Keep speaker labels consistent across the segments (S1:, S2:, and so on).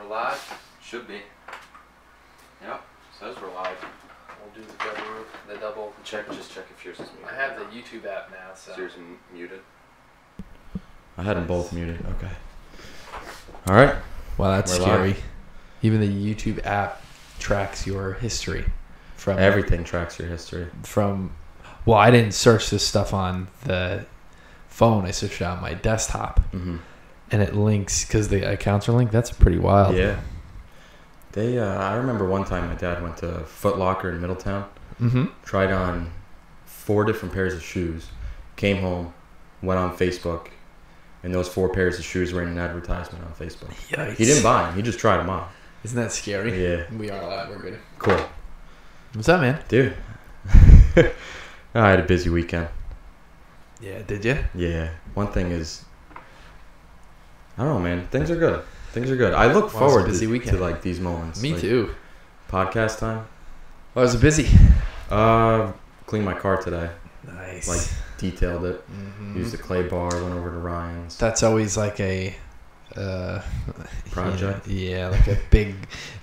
S1: We're live? Should be. Yep, says we're live.
S2: We'll do the double.
S1: Check, just check if yours is muted.
S2: I have the YouTube app now, so.
S1: Is yours muted?
S3: I had them both muted. Okay. All right.
S2: Wow, that's
S3: We're
S2: scary.
S3: live.
S2: Even the YouTube app tracks your history. From
S3: Everything tracks your history.
S2: Well, I didn't search this stuff on the phone. I searched it on my desktop.
S3: Mm-hmm.
S2: And it links, because the accounts are linked. That's pretty wild.
S3: Yeah. They. I remember one time my dad went to Foot Locker in Middletown.
S2: Mm-hmm.
S3: Tried on 4 different pairs of shoes. Came home, went on Facebook, and those 4 pairs of shoes were in an advertisement on Facebook.
S2: Yikes.
S3: He didn't buy them. He just tried them on.
S2: Isn't that scary?
S3: Yeah.
S2: We are live. We're good.
S3: Cool.
S2: What's up, man?
S3: Dude. I had a busy weekend.
S2: Yeah, did you?
S3: Yeah. One thing is, I don't know, man. Things are good. Things are good. I look forward to like these moments.
S2: Me
S3: like,
S2: too.
S3: Podcast time.
S2: Well, was it busy?
S3: Cleaned my car today.
S2: Nice.
S3: Like detailed it.
S2: Mm-hmm.
S3: Used the clay bar. Went over to Ryan's.
S2: That's always like a
S3: Project.
S2: Yeah, like a big.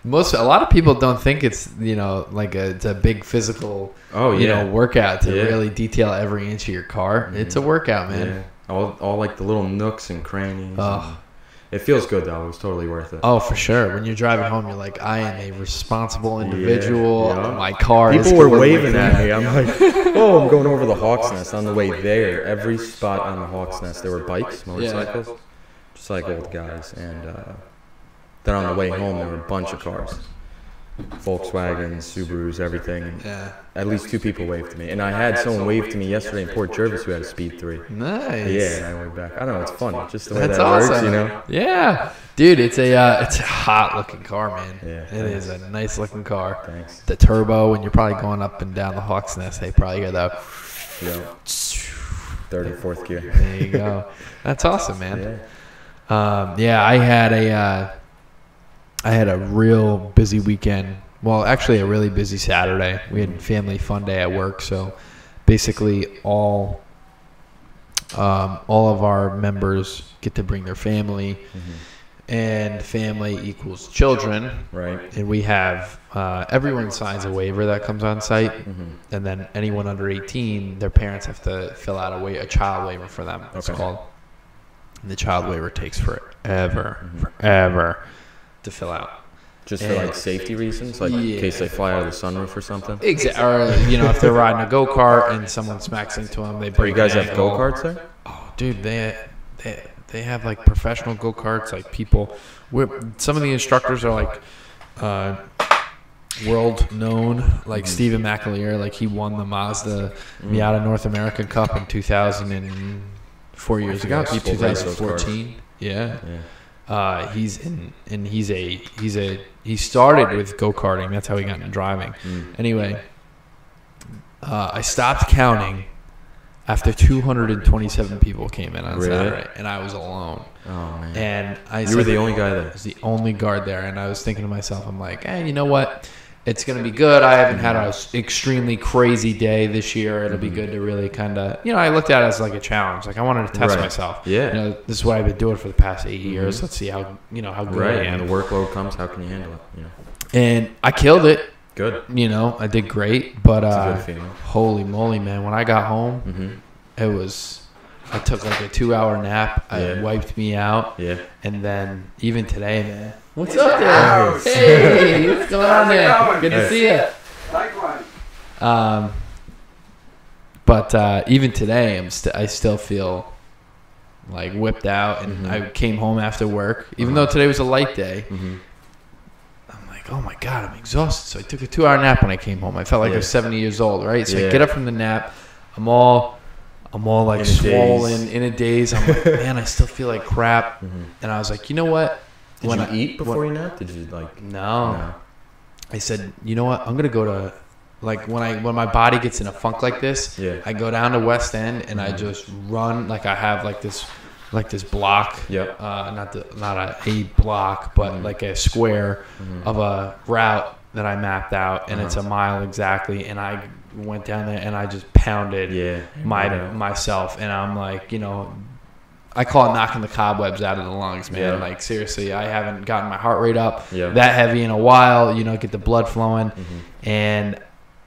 S2: A lot of people don't think it's like it's a big physical.
S3: Oh yeah.
S2: Workout to really detail every inch of your car. Mm-hmm. It's a workout, man.
S3: Yeah. All like the little nooks and crannies.
S2: Oh.
S3: And it feels good though. It was totally worth it.
S2: Oh, for sure. When you're driving home, you're like, I am a responsible individual.
S3: Yeah.
S2: My car.
S3: People were waving at me. I'm like, oh, I'm going over the Hawk's Nest. On the way there, every spot on the Hawk's Nest, there were bikes, motorcycles, just like old guys. And then on the way home, there were a bunch of cars. Volkswagens, Subarus, everything. And at least 2 people waved to me. And I had someone wave to me yesterday in Port Jervis who had a Speed 3.
S2: Nice.
S3: Yeah, and I went back. I don't know, it's funny. Just the way
S2: That's
S3: that
S2: awesome.
S3: works,
S2: Yeah. Dude, it's a hot looking car, man.
S3: Yeah,
S2: it is a nice looking car.
S3: Thanks.
S2: The turbo, and you're probably going up and down the Hawk's Nest. They probably got that.
S3: Yeah. 3rd or 4th gear.
S2: There you go. That's awesome, man.
S3: Yeah.
S2: I had a real busy weekend. Well, actually, a really busy Saturday. We had family fun day at work, so basically all of our members get to bring their family, and family equals children.
S3: Right.
S2: And we have everyone signs a waiver that comes on site, and then anyone under 18, their parents have to fill out a child waiver for them. It's called. And the child waiver takes forever to fill out.
S3: Just for like safety reasons, like in case they fly out of the sunroof or something.
S2: Exactly. Or if they're riding a go-kart and someone smacks into them, they break.
S3: You guys have
S2: ankle.
S3: go-karts there?
S2: Oh, dude, they have like professional go-karts. Like people, some of the instructors are like world known. Like Stephen McAleer, like he won the Mazda Miata North American Cup in 2004 years ago. 2014. Yeah. He started with go-karting. That's how he got into driving. Anyway, I stopped counting after 227 people came in on Saturday, and I was alone.
S3: Oh man!
S2: And
S3: you were the only guy there.
S2: I was the only guard there, and I was thinking to myself, I'm like, hey, you know what? It's going to be good. I haven't had an extremely crazy day this year. It'll be good to really kind of, I looked at it as like a challenge. Like I wanted to test myself.
S3: Yeah.
S2: This is what I've been doing for the past 8 years. Let's see how good I am.
S3: And the workload comes, how can you handle it?
S2: And I killed it.
S3: Good.
S2: I did great. But
S3: a good feeling.
S2: Holy moly, man. When I got home, I took like a 2-hour nap. It wiped me out. Yeah. And then even today, man. What's up there? Hey, what's going on there? Good to see you. Likewise. But even today, I still feel like whipped out, and I came home after work, even though today was a light day. I'm like, oh my god, I'm exhausted. So I took a 2-hour nap when I came home. I felt like I was 70 years old, right? So I get up from the nap. I'm all like swollen, in a daze. I'm like, man, I still feel like crap. And I was like, you know what?
S3: Did you eat before you napped? Did you
S2: No. I said, you know what? I'm gonna go to, like when my body gets in a funk like this, I go down to West End and I just run. Like I have like this block. Yep. Not a block, but like a square of a route that I mapped out, and it's a mile exactly. And I went down there and I just pounded myself, and I'm like, I call it knocking the cobwebs out of the lungs, man.
S3: Yeah.
S2: Like, seriously, I haven't gotten my heart rate up
S3: Yeah.
S2: that heavy in a while, get the blood flowing. And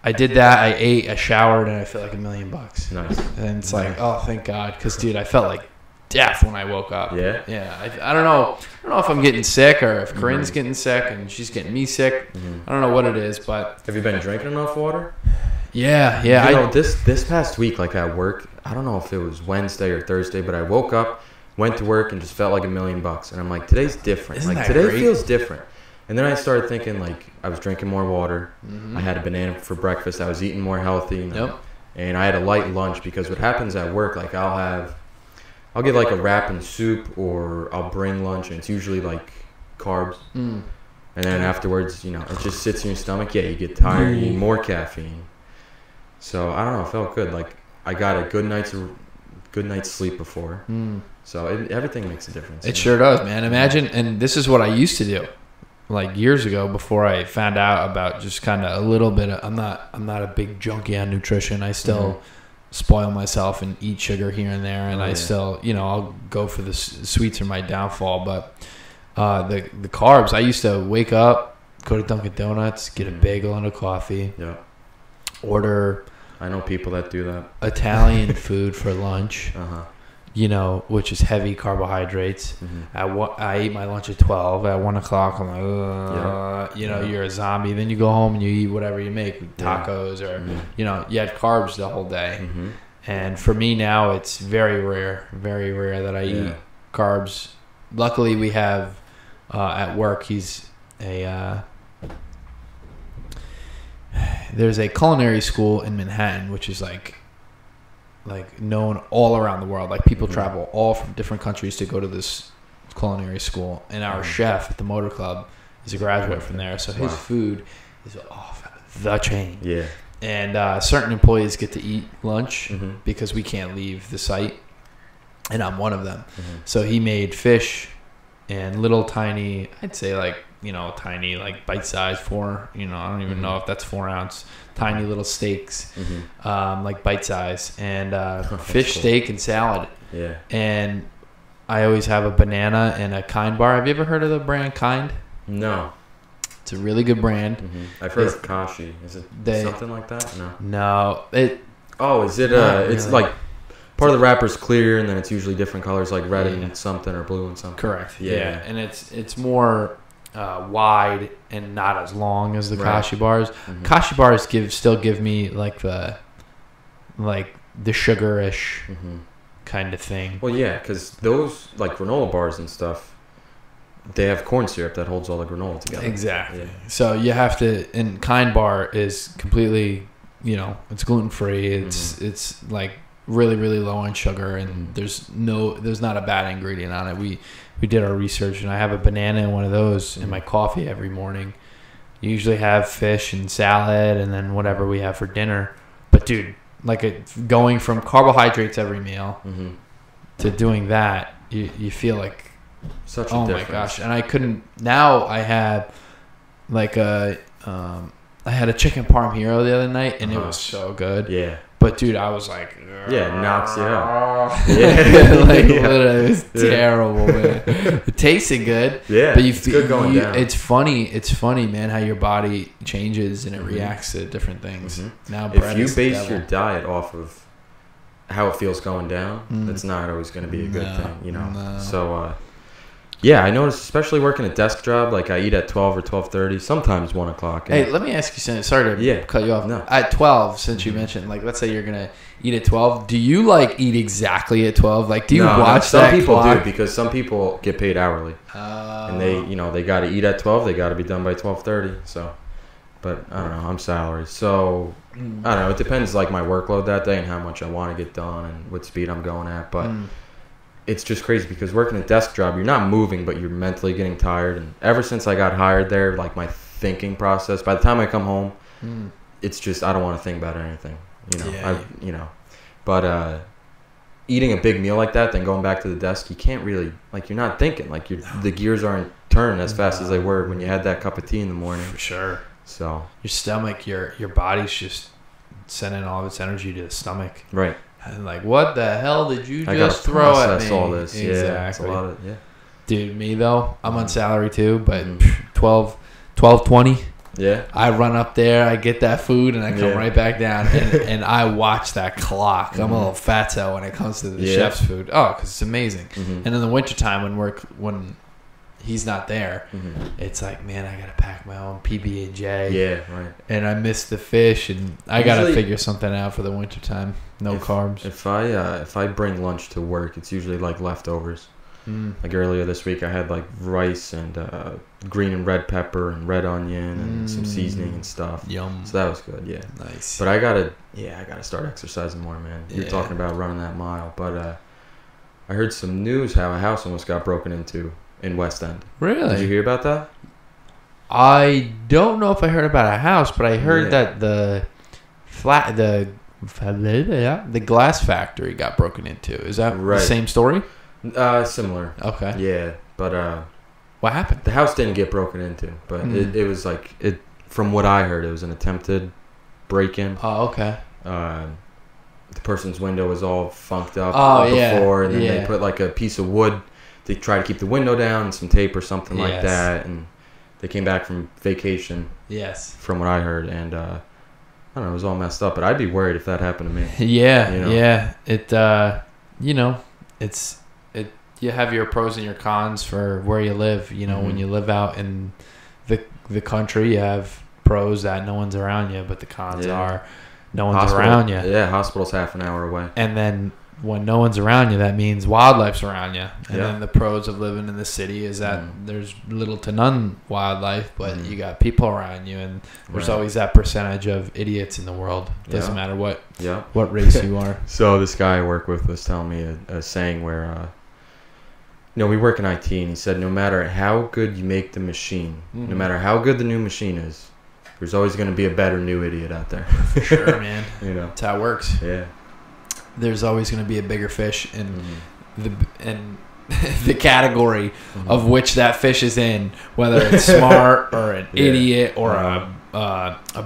S2: I did that. I ate, I showered, and I felt like $1 million.
S3: Nice.
S2: And it's like, oh, thank God. Because, dude, I felt like death when I woke up.
S3: Yeah?
S2: Yeah. I don't know if I'm getting sick or if Corinne's getting sick and she's getting me sick. I don't know what it is, but.
S3: Have you been drinking enough water?
S2: Yeah.
S3: This past week, like at work, I don't know if it was Wednesday or Thursday, but I woke up, went to work, and just felt like $1 million. And I'm like, today's different.
S2: Isn't
S3: like
S2: that
S3: today
S2: great?
S3: feels different. And then I started thinking, like, I was drinking more water. I had a banana for breakfast. I was eating more healthy.
S2: Yep.
S3: And I had a light lunch because what happens at work, like I'll get like a wrap and soup, or I'll bring lunch, and it's usually like carbs. And then afterwards, it just sits in your stomach. Yeah, you get tired. You need more caffeine. So I don't know. It felt good. Like I got a good night's sleep before. So everything makes a difference.
S2: It sure does, man. Imagine, and this is what I used to do, like years ago before I found out about just kind of a little bit of. I'm not a big junkie on nutrition. I still spoil myself and eat sugar here and there, and I still, I'll go for the sweets are my downfall. But the carbs, I used to wake up, go to Dunkin' Donuts, get a bagel and a coffee, order.
S3: I know people that do that.
S2: Italian food for lunch, which is heavy carbohydrates. I ate my lunch at 12. At 1 o'clock, I'm like, you're a zombie. Then you go home and you eat whatever you make, tacos or, you had carbs the whole day. And for me now, it's very rare that I eat carbs. Luckily, we have at work, there's a culinary school in Manhattan, which is like known all around the world. Like people travel all from different countries to go to this culinary school. And our chef at the Motor Club is a graduate from there. So his food is off the chain. Yeah. And certain employees get to eat lunch because we can't leave the site. And I'm one of them. So he made fish and little tiny, I'd say like, tiny, like bite-sized I don't even know if that's 4 ounce, tiny little steaks, like bite-size, and fish, steak, and salad. Yeah. And I always have a banana and a Kind bar. Have you ever heard of the brand Kind?
S3: No.
S2: It's a really good brand.
S3: I've heard of Kashi. Is it something like that?
S2: No.
S3: Is it? It's like part of the wrapper's clear, and then it's usually different colors, like red and something or blue and something.
S2: Correct. Yeah. And it's more wide and not as long as the Kashi bars. Kashi bars still give me like the sugarish kind of thing.
S3: Well, yeah, because those like granola bars and stuff, they have corn syrup that holds all the granola together.
S2: Exactly.
S3: Yeah.
S2: So you have to. And Kind bar is completely, it's gluten free. It's like really, really low on sugar, and there's not a bad ingredient on it. We did our research, and I have a banana in one of those in my coffee every morning. You usually have fish and salad and then whatever we have for dinner. But dude, going from carbohydrates every meal to doing that, you feel like
S3: such a difference.
S2: My gosh. And I couldn't. Now I had I had a chicken parm hero the other night, and it was so good. Yeah. But dude, I was like,
S3: it knocks you out.
S2: Literally, it was terrible, man. It tasted good. Yeah, but it's good going down. It's funny, man, how your body changes and it reacts to different things. Now,
S3: if you base your diet off of how it feels going down, that's not always going to be a good thing, No. So, yeah, I noticed, especially working a desk job, like I eat at 12 or 12:30, sometimes 1 o'clock.
S2: Hey, let me ask you something. Sorry to cut you off. No. At 12, since you mentioned, let's say you're going to eat at 12, do you, eat exactly at 12? Do you watch that
S3: some people
S2: clock?
S3: do, because some people get paid hourly. And they got to eat at 12, they got to be done by 12:30, so. But, I don't know, I'm salary. So, I don't know, it depends, my workload that day and how much I want to get done and what speed I'm going at, but... It's just crazy because working a desk job, you're not moving, but you're mentally getting tired. And ever since I got hired there, my thinking process, by the time I come home, it's just, I don't want to think about anything, But eating a big meal like that, then going back to the desk, you can't really, you're not thinking. The gears aren't turning as fast as they were when you had that cup of tea in the morning.
S2: For sure.
S3: So
S2: your stomach, your body's just sending all of its energy to the stomach.
S3: Right.
S2: And like, what the hell did you
S3: I
S2: just
S3: gotta
S2: throw at
S3: process
S2: me?
S3: all this.
S2: Exactly.
S3: Yeah, it's a lot of, yeah.
S2: Dude, me though, I'm on salary too, but
S3: Mhm.
S2: 12:20.
S3: Yeah.
S2: I run up there, I get that food, and I come
S3: Yeah.
S2: right back down, and I watch that clock. I'm a little fatso when it comes to the chef's food. Oh, because it's amazing.
S3: Mhm.
S2: And in the wintertime when he's not there,
S3: Mhm.
S2: it's like, man, I gotta pack my own PB&J.
S3: Yeah, right.
S2: And I miss the fish, and I gotta
S3: Usually-
S2: figure something out for the wintertime. No carbs.
S3: If I bring lunch to work, it's usually like leftovers.
S2: Mm.
S3: Like earlier this week, I had like rice and green and red pepper and red onion and some seasoning and stuff.
S2: Yum.
S3: So that was good, yeah.
S2: Nice.
S3: But I gotta start exercising more, man. You're
S2: Yeah.
S3: talking about running that mile, but I heard some news how a house almost got broken into in West End.
S2: Really?
S3: Did you hear about that?
S2: I don't know if I heard about a house, but I heard
S3: Yeah.
S2: that the glass factory got broken into. Is that
S3: Right.
S2: the same story?
S3: Similar.
S2: Okay.
S3: Yeah, but
S2: What happened?
S3: the house didn't get broken into, but it was like it. From what I heard, it was an attempted break-in.
S2: Oh, okay.
S3: The person's window was all funked up
S2: yeah.
S3: before, and then
S2: Yeah.
S3: they put like a piece of wood to try to keep the window down, and some tape or something like
S2: Yes.
S3: that. And they came back from vacation,
S2: Yes.
S3: from what I heard, and I don't know, it was all messed up. But I'd be worried if that happened to me.
S2: Yeah,
S3: You know?
S2: yeah. It, you have your pros and your cons for where you live. You know, when
S3: Mhm.
S2: you live out in the country, you have pros that no one's around you, but the cons are no one's around you.
S3: Yeah, hospital's half an hour away.
S2: And then when no one's around you, that means wildlife's around you. And
S3: Yeah.
S2: then the pros of living in the city is that there's little to none wildlife, but you got people around you, and there's
S3: Right.
S2: always that percentage of idiots in the world. Doesn't matter what race you are.
S3: So this guy I work with was telling me a saying where, we work in IT, and he said no matter how good you make the machine, no matter how good the new machine is, there's always going to be a better new idiot out there.
S2: For sure, man. That's how it works.
S3: Yeah.
S2: There's always going to be a bigger fish in the category of which that fish is in, whether it's smart or an idiot or a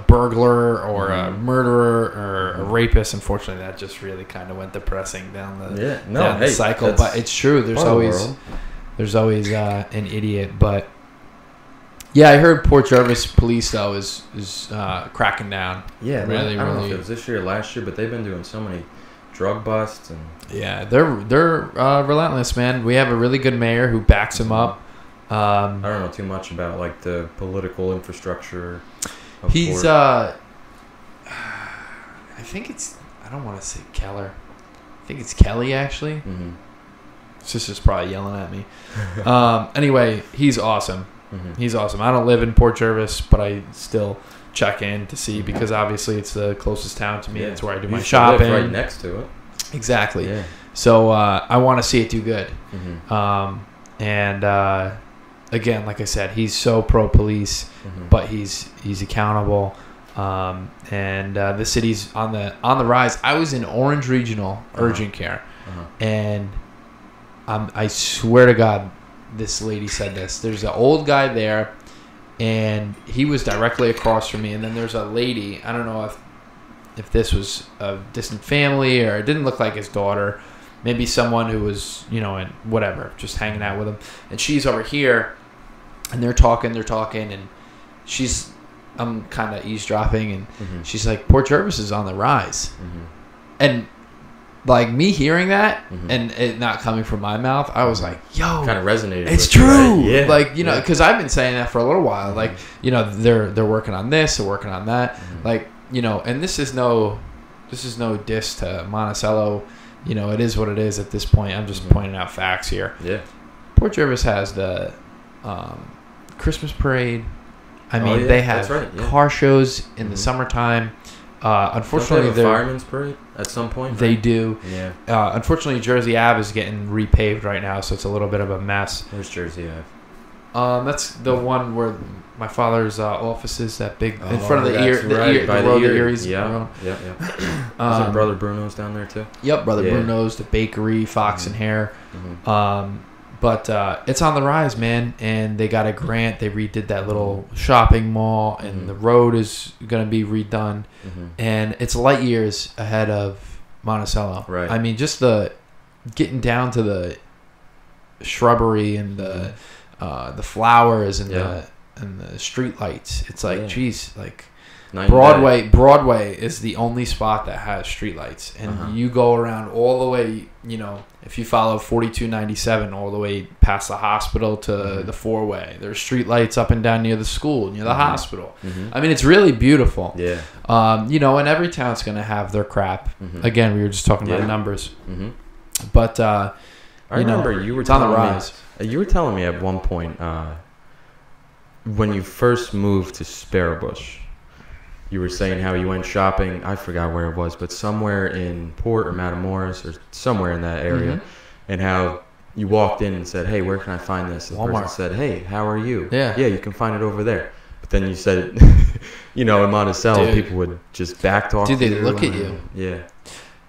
S2: burglar or a murderer or a rapist. Unfortunately, that just really kind of went depressing down the cycle. But it's true. There's always an idiot. But yeah, I heard Port Jervis police though is cracking down.
S3: Yeah,
S2: really,
S3: I don't know
S2: really.
S3: if it was this year or last year, but they've been doing so many drug busts and
S2: Yeah, they're relentless, man. We have a really good mayor who backs him up.
S3: I don't know too much about like the political infrastructure. Of
S2: He's
S3: Port.
S2: I think it's, I don't want to say Keller. I think it's Kelly actually.
S3: Mhm.
S2: Sister's probably yelling at me. Anyway, he's awesome.
S3: Mhm.
S2: He's awesome. I don't live in Port Jervis, but I still check in to see because obviously it's the closest town to me. It's where I do
S3: You
S2: my
S3: used to live
S2: shopping.
S3: right next to it.
S2: Exactly.
S3: Yeah.
S2: So I want to see it do good.
S3: Mhm.
S2: Again, like I said, he's so pro police,
S3: Mhm.
S2: but he's accountable. The city's on the rise. I was in Orange Regional Urgent Care, and I swear to God, this lady said this. There's an old guy there, and he was directly across from me. And then there's a lady. I don't know if this was a distant family or it didn't look like his daughter. Maybe someone who was, and whatever, just hanging out with him. And she's over here, and they're talking, and I'm kind of eavesdropping, and she's like, Port Jervis is on the rise. And like me hearing that and it not coming from my mouth, I was like, yo,
S3: kind of resonated.
S2: It's
S3: with you,
S2: true.
S3: right? Yeah.
S2: Like, because I've been saying that for a little while. Like, they're working on this, they're working on that. Like, and this is no diss to Monticello. It is what it is at this point. I'm just pointing out facts here.
S3: Yeah.
S2: Port Jervis has the Christmas parade. I mean, they have car shows in the summertime. Unfortunately,
S3: Don't they have a fireman's parade at some point.
S2: They
S3: right?
S2: do.
S3: Yeah.
S2: Unfortunately, Jersey Ave is getting repaved right now, so it's a little bit of a mess.
S3: Where's Jersey Ave?
S2: That's the one where my father's office is. That big in front of the
S3: road
S2: the Erie's.
S3: Yeah. Is it Brother Bruno's down there too?
S2: Yep, Brother Bruno's, the bakery, Fox and Hare. But it's on the rise, man. And they got a grant. They redid that little shopping mall, and the road is going to be redone. And it's light years ahead of Monticello.
S3: Right.
S2: I mean, just getting down to the shrubbery and the flowers and the street lights. It's like, geez, like Broadway is the only spot that has street lights, and you go around all the way. You know, if you follow 4297 all the way past the hospital to the four-way, there's street lights up and down near the school, near the hospital. I mean, it's really beautiful.
S3: Yeah.
S2: You know, and every town's gonna have their crap. Again, we were just talking about numbers, but I
S3: remember you were telling me at one point when you first moved to Sparrowbush. You were saying how you went shopping. I forgot where it was, but somewhere in Port or Matamoros or somewhere in that area, and how you walked in and said, "Hey, where can I find this?" And the person said, "Hey, how are you?" Yeah, you can find it over there. But then you said, you know, in Monticello, people would just backtalk.
S2: Dude, they look at you.
S3: Yeah.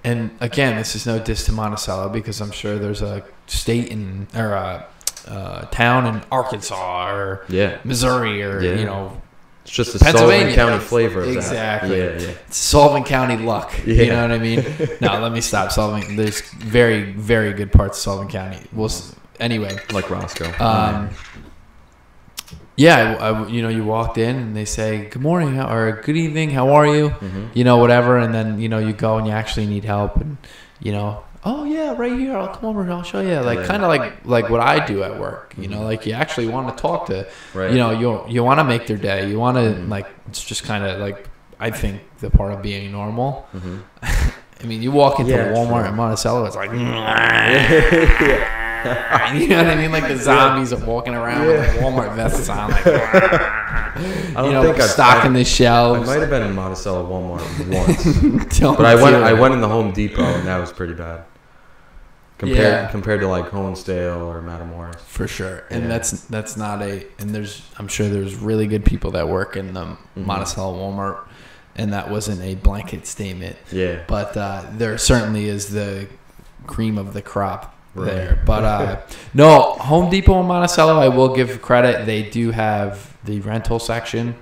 S2: And again, this is no diss to Monticello, because I'm sure there's a state or a town in Arkansas or Missouri or you know.
S3: It's just a Sullivan County flavor of
S2: exactly.
S3: that. Yeah.
S2: It's Sullivan County luck. You know what I mean? No, let me stop. Sullivan. There's very, very good parts of Sullivan County. Well, anyway.
S3: Like Roscoe.
S2: You know, you walked in and they say, "Good morning," or "Good evening, how are you?" You know, whatever. And then, you know, you go and you actually need help. And, you know, "Oh, yeah, right here. I'll come over and I'll show you." Like, kind of like what I do at work. You know, like, you actually want to talk to, you know, you want to make their day. You want to, like, it's just kind of like, I think, the part of being normal. I mean, you walk into Walmart in Monticello, it's like, you know what I mean? Like, the zombies are walking around with the Walmart vests on, like,
S3: I don't think
S2: stocking the shelves.
S3: I might have been in Monticello Walmart once, but I went in the Home Depot, and that was pretty bad. Compared to like Honesdale or Matamoros.
S2: For sure. And that's not and I'm sure there's really good people that work in the Monticello Walmart, and that wasn't a blanket statement. Yeah. But there certainly is the cream of the crop there. But no, Home Depot in Monticello, I will give credit. They do have the rental section,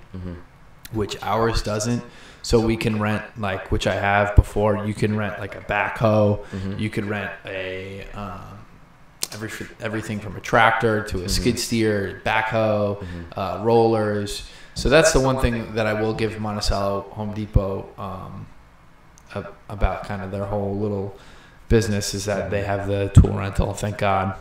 S2: which ours doesn't. So we can rent, like, which I have before, you can rent like a backhoe. You could rent a everything from a tractor to a skid steer, backhoe, rollers. So that's the one thing that I will give Monticello Home Depot about kind of their whole little business, is that they have the tool rental. Thank God,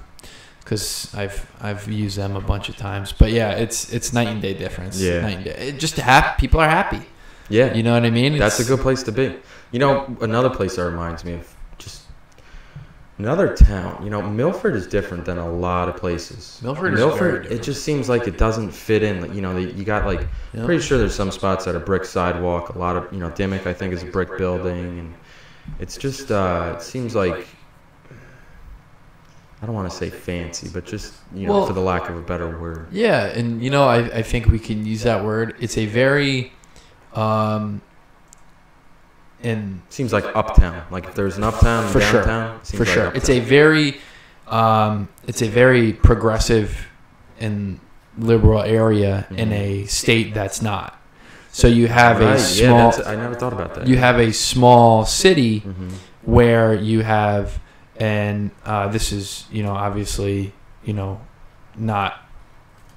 S2: because I've used them a bunch of times. But yeah, it's night and day difference. Yeah, night and day. People are happy. Yeah. You know what I mean?
S3: That's a good place to be. You know, another place that reminds me of just another town. You know, Milford is different than a lot of places.
S2: Milford,
S3: it just seems like it doesn't fit in. You know, you got like, pretty sure there's some spots that are brick sidewalk. A lot of, you know, Dimmick, I think, is a brick building. And it's just, it seems like, I don't want to say fancy, but just, you know, for the lack of a better word.
S2: Yeah. And, you know, I think we can use that word. It's a very...
S3: and seems like uptown. Like if there's an uptown and downtown,
S2: for sure. It's a very progressive and liberal area in a state that's not. So you have a small.
S3: I never thought about that.
S2: You have a small city where you have, and this is, you know, obviously, you know, not.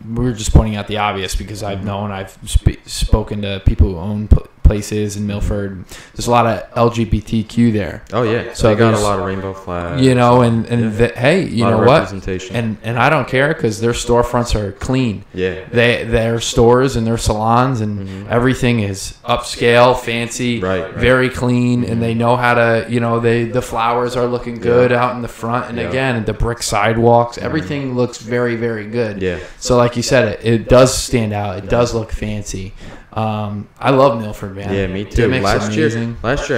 S2: We're just pointing out the obvious, because I've spoken to people who own places in Milford. There's a lot of LGBTQ there.
S3: Oh yeah, so they got a lot of rainbow flags.
S2: You know, hey, you know what? And I don't care, because their storefronts are clean. Yeah, their stores and their salons and everything is upscale, fancy, very clean, and they know how to. You know, the flowers are looking good out in the front, and again, the brick sidewalks, everything looks very, very good. Yeah. So like you said, it does stand out. It does look fancy. I love Milford, man.
S3: Yeah, me too. Last year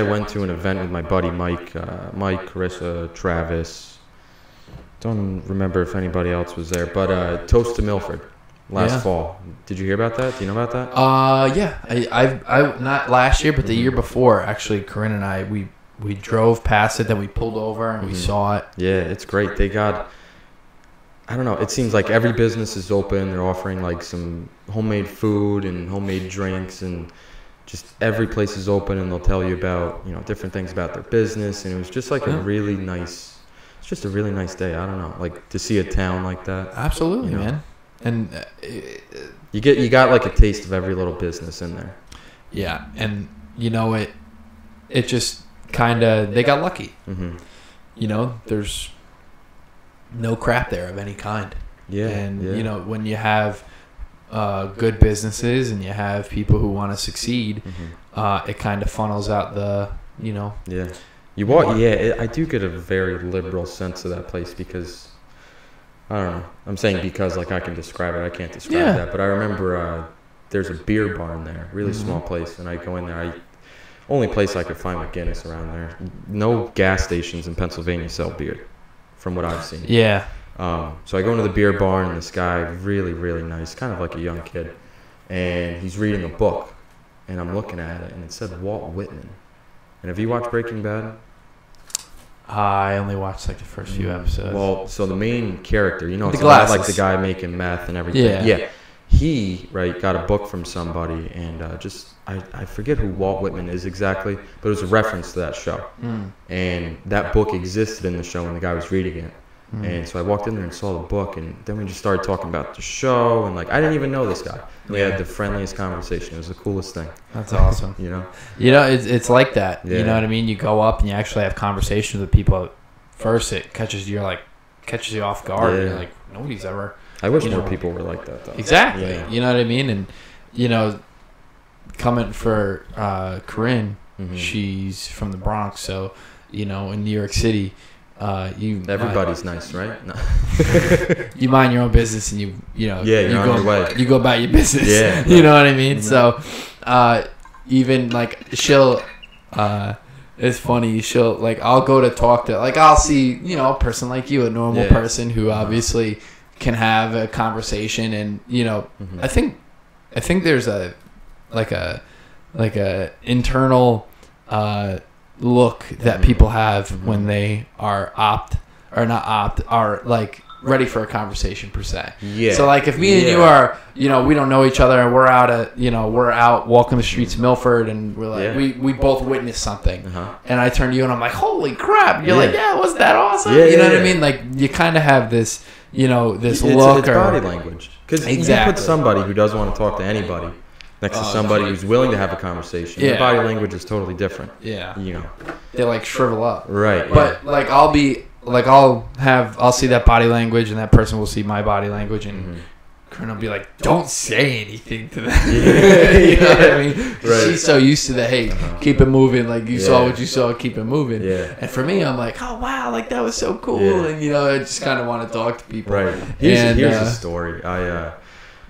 S3: I went to an event with my buddy Mike, Carissa, Travis. Don't remember if anybody else was there, but Toast to Milford last fall. Did you hear about that? Do you know about that?
S2: Yeah. I not last year, but the year before, actually. Corinne and I, we drove past it, then we pulled over and we saw it.
S3: Yeah, it's great. They got, I don't know, it seems like every business is open. They're offering like some homemade food and homemade drinks, and just every place is open, and they'll tell you about, different things about their business. And it was just like a really nice day. I don't know, like to see a town like that.
S2: Absolutely, man. And
S3: you got like a taste of every little business in there.
S2: Yeah, and it just kind of, they got lucky. Mm-hmm. There's no crap there of any kind. Yeah. And when you have good businesses and you have people who want to succeed, it kind of funnels out the,
S3: Yeah. I do get a very liberal sense of that place because, I don't know. I'm saying because, like, I can describe it. I can't describe that. But I remember there's a beer barn there, really small place, and I go in there. Only place I could find with Guinness around there. No gas stations in Pennsylvania sell beer, from what I've seen.
S2: Yeah.
S3: So I go into the beer barn, and this guy, really, really nice, kind of like a young kid, and he's reading a book, and I'm looking at it, and it said Walt Whitman. And have you watched Breaking Bad?
S2: I only watched like the first few episodes.
S3: Well, so the main character, it's like the guy making meth and everything. Yeah. He got a book from somebody, and I forget who Walt Whitman is exactly, but it was a reference to that show. And that book existed in the show when the guy was reading it. And so I walked in there and saw the book, and then we just started talking about the show, and I didn't even know this guy. We had the friendliest conversation. It was the coolest thing.
S2: That's awesome. It's like that. Yeah. You know what I mean? You go up and you actually have conversations with people. First, it catches you off guard. And you're like, nobody's ever.
S3: I wish more people were like that, though.
S2: Exactly. Yeah. You know what I mean? And coming for Corinne, she's from the Bronx, so in New York City.
S3: Everybody's nice, right? No.
S2: You mind your own business, and you
S3: on your way.
S2: You go about your business.
S3: Yeah,
S2: you know what I mean. So, even like she'll, it's funny. She'll I'll go to talk to I'll see a person like you, a normal person who obviously can have a conversation, and I think there's a internal look that people have when they are ready for a conversation per se. Yeah. So if me and you are, we don't know each other, and we're out walking the streets of Milford, and we're like, we both witnessed something, and I turn to you and I'm like, holy crap! You're like, yeah, wasn't that awesome? You know what I mean? You kind of have this, this look.
S3: It's body language. Because you put somebody who doesn't want to talk to anybody next to somebody who's willing to have a conversation. Their body language is totally different. Yeah.
S2: They shrivel up.
S3: Right.
S2: But I'll see that body language, and that person will see my body language, and Corinne will be like, don't say anything to them. You know what I mean? Right. She's so used to the, hey, keep it moving. You saw what you saw, keep it moving. Yeah. And for me, I'm like, oh, wow, that was so cool. Yeah. And, I just kind of want to talk to people.
S3: Right. Here's a story.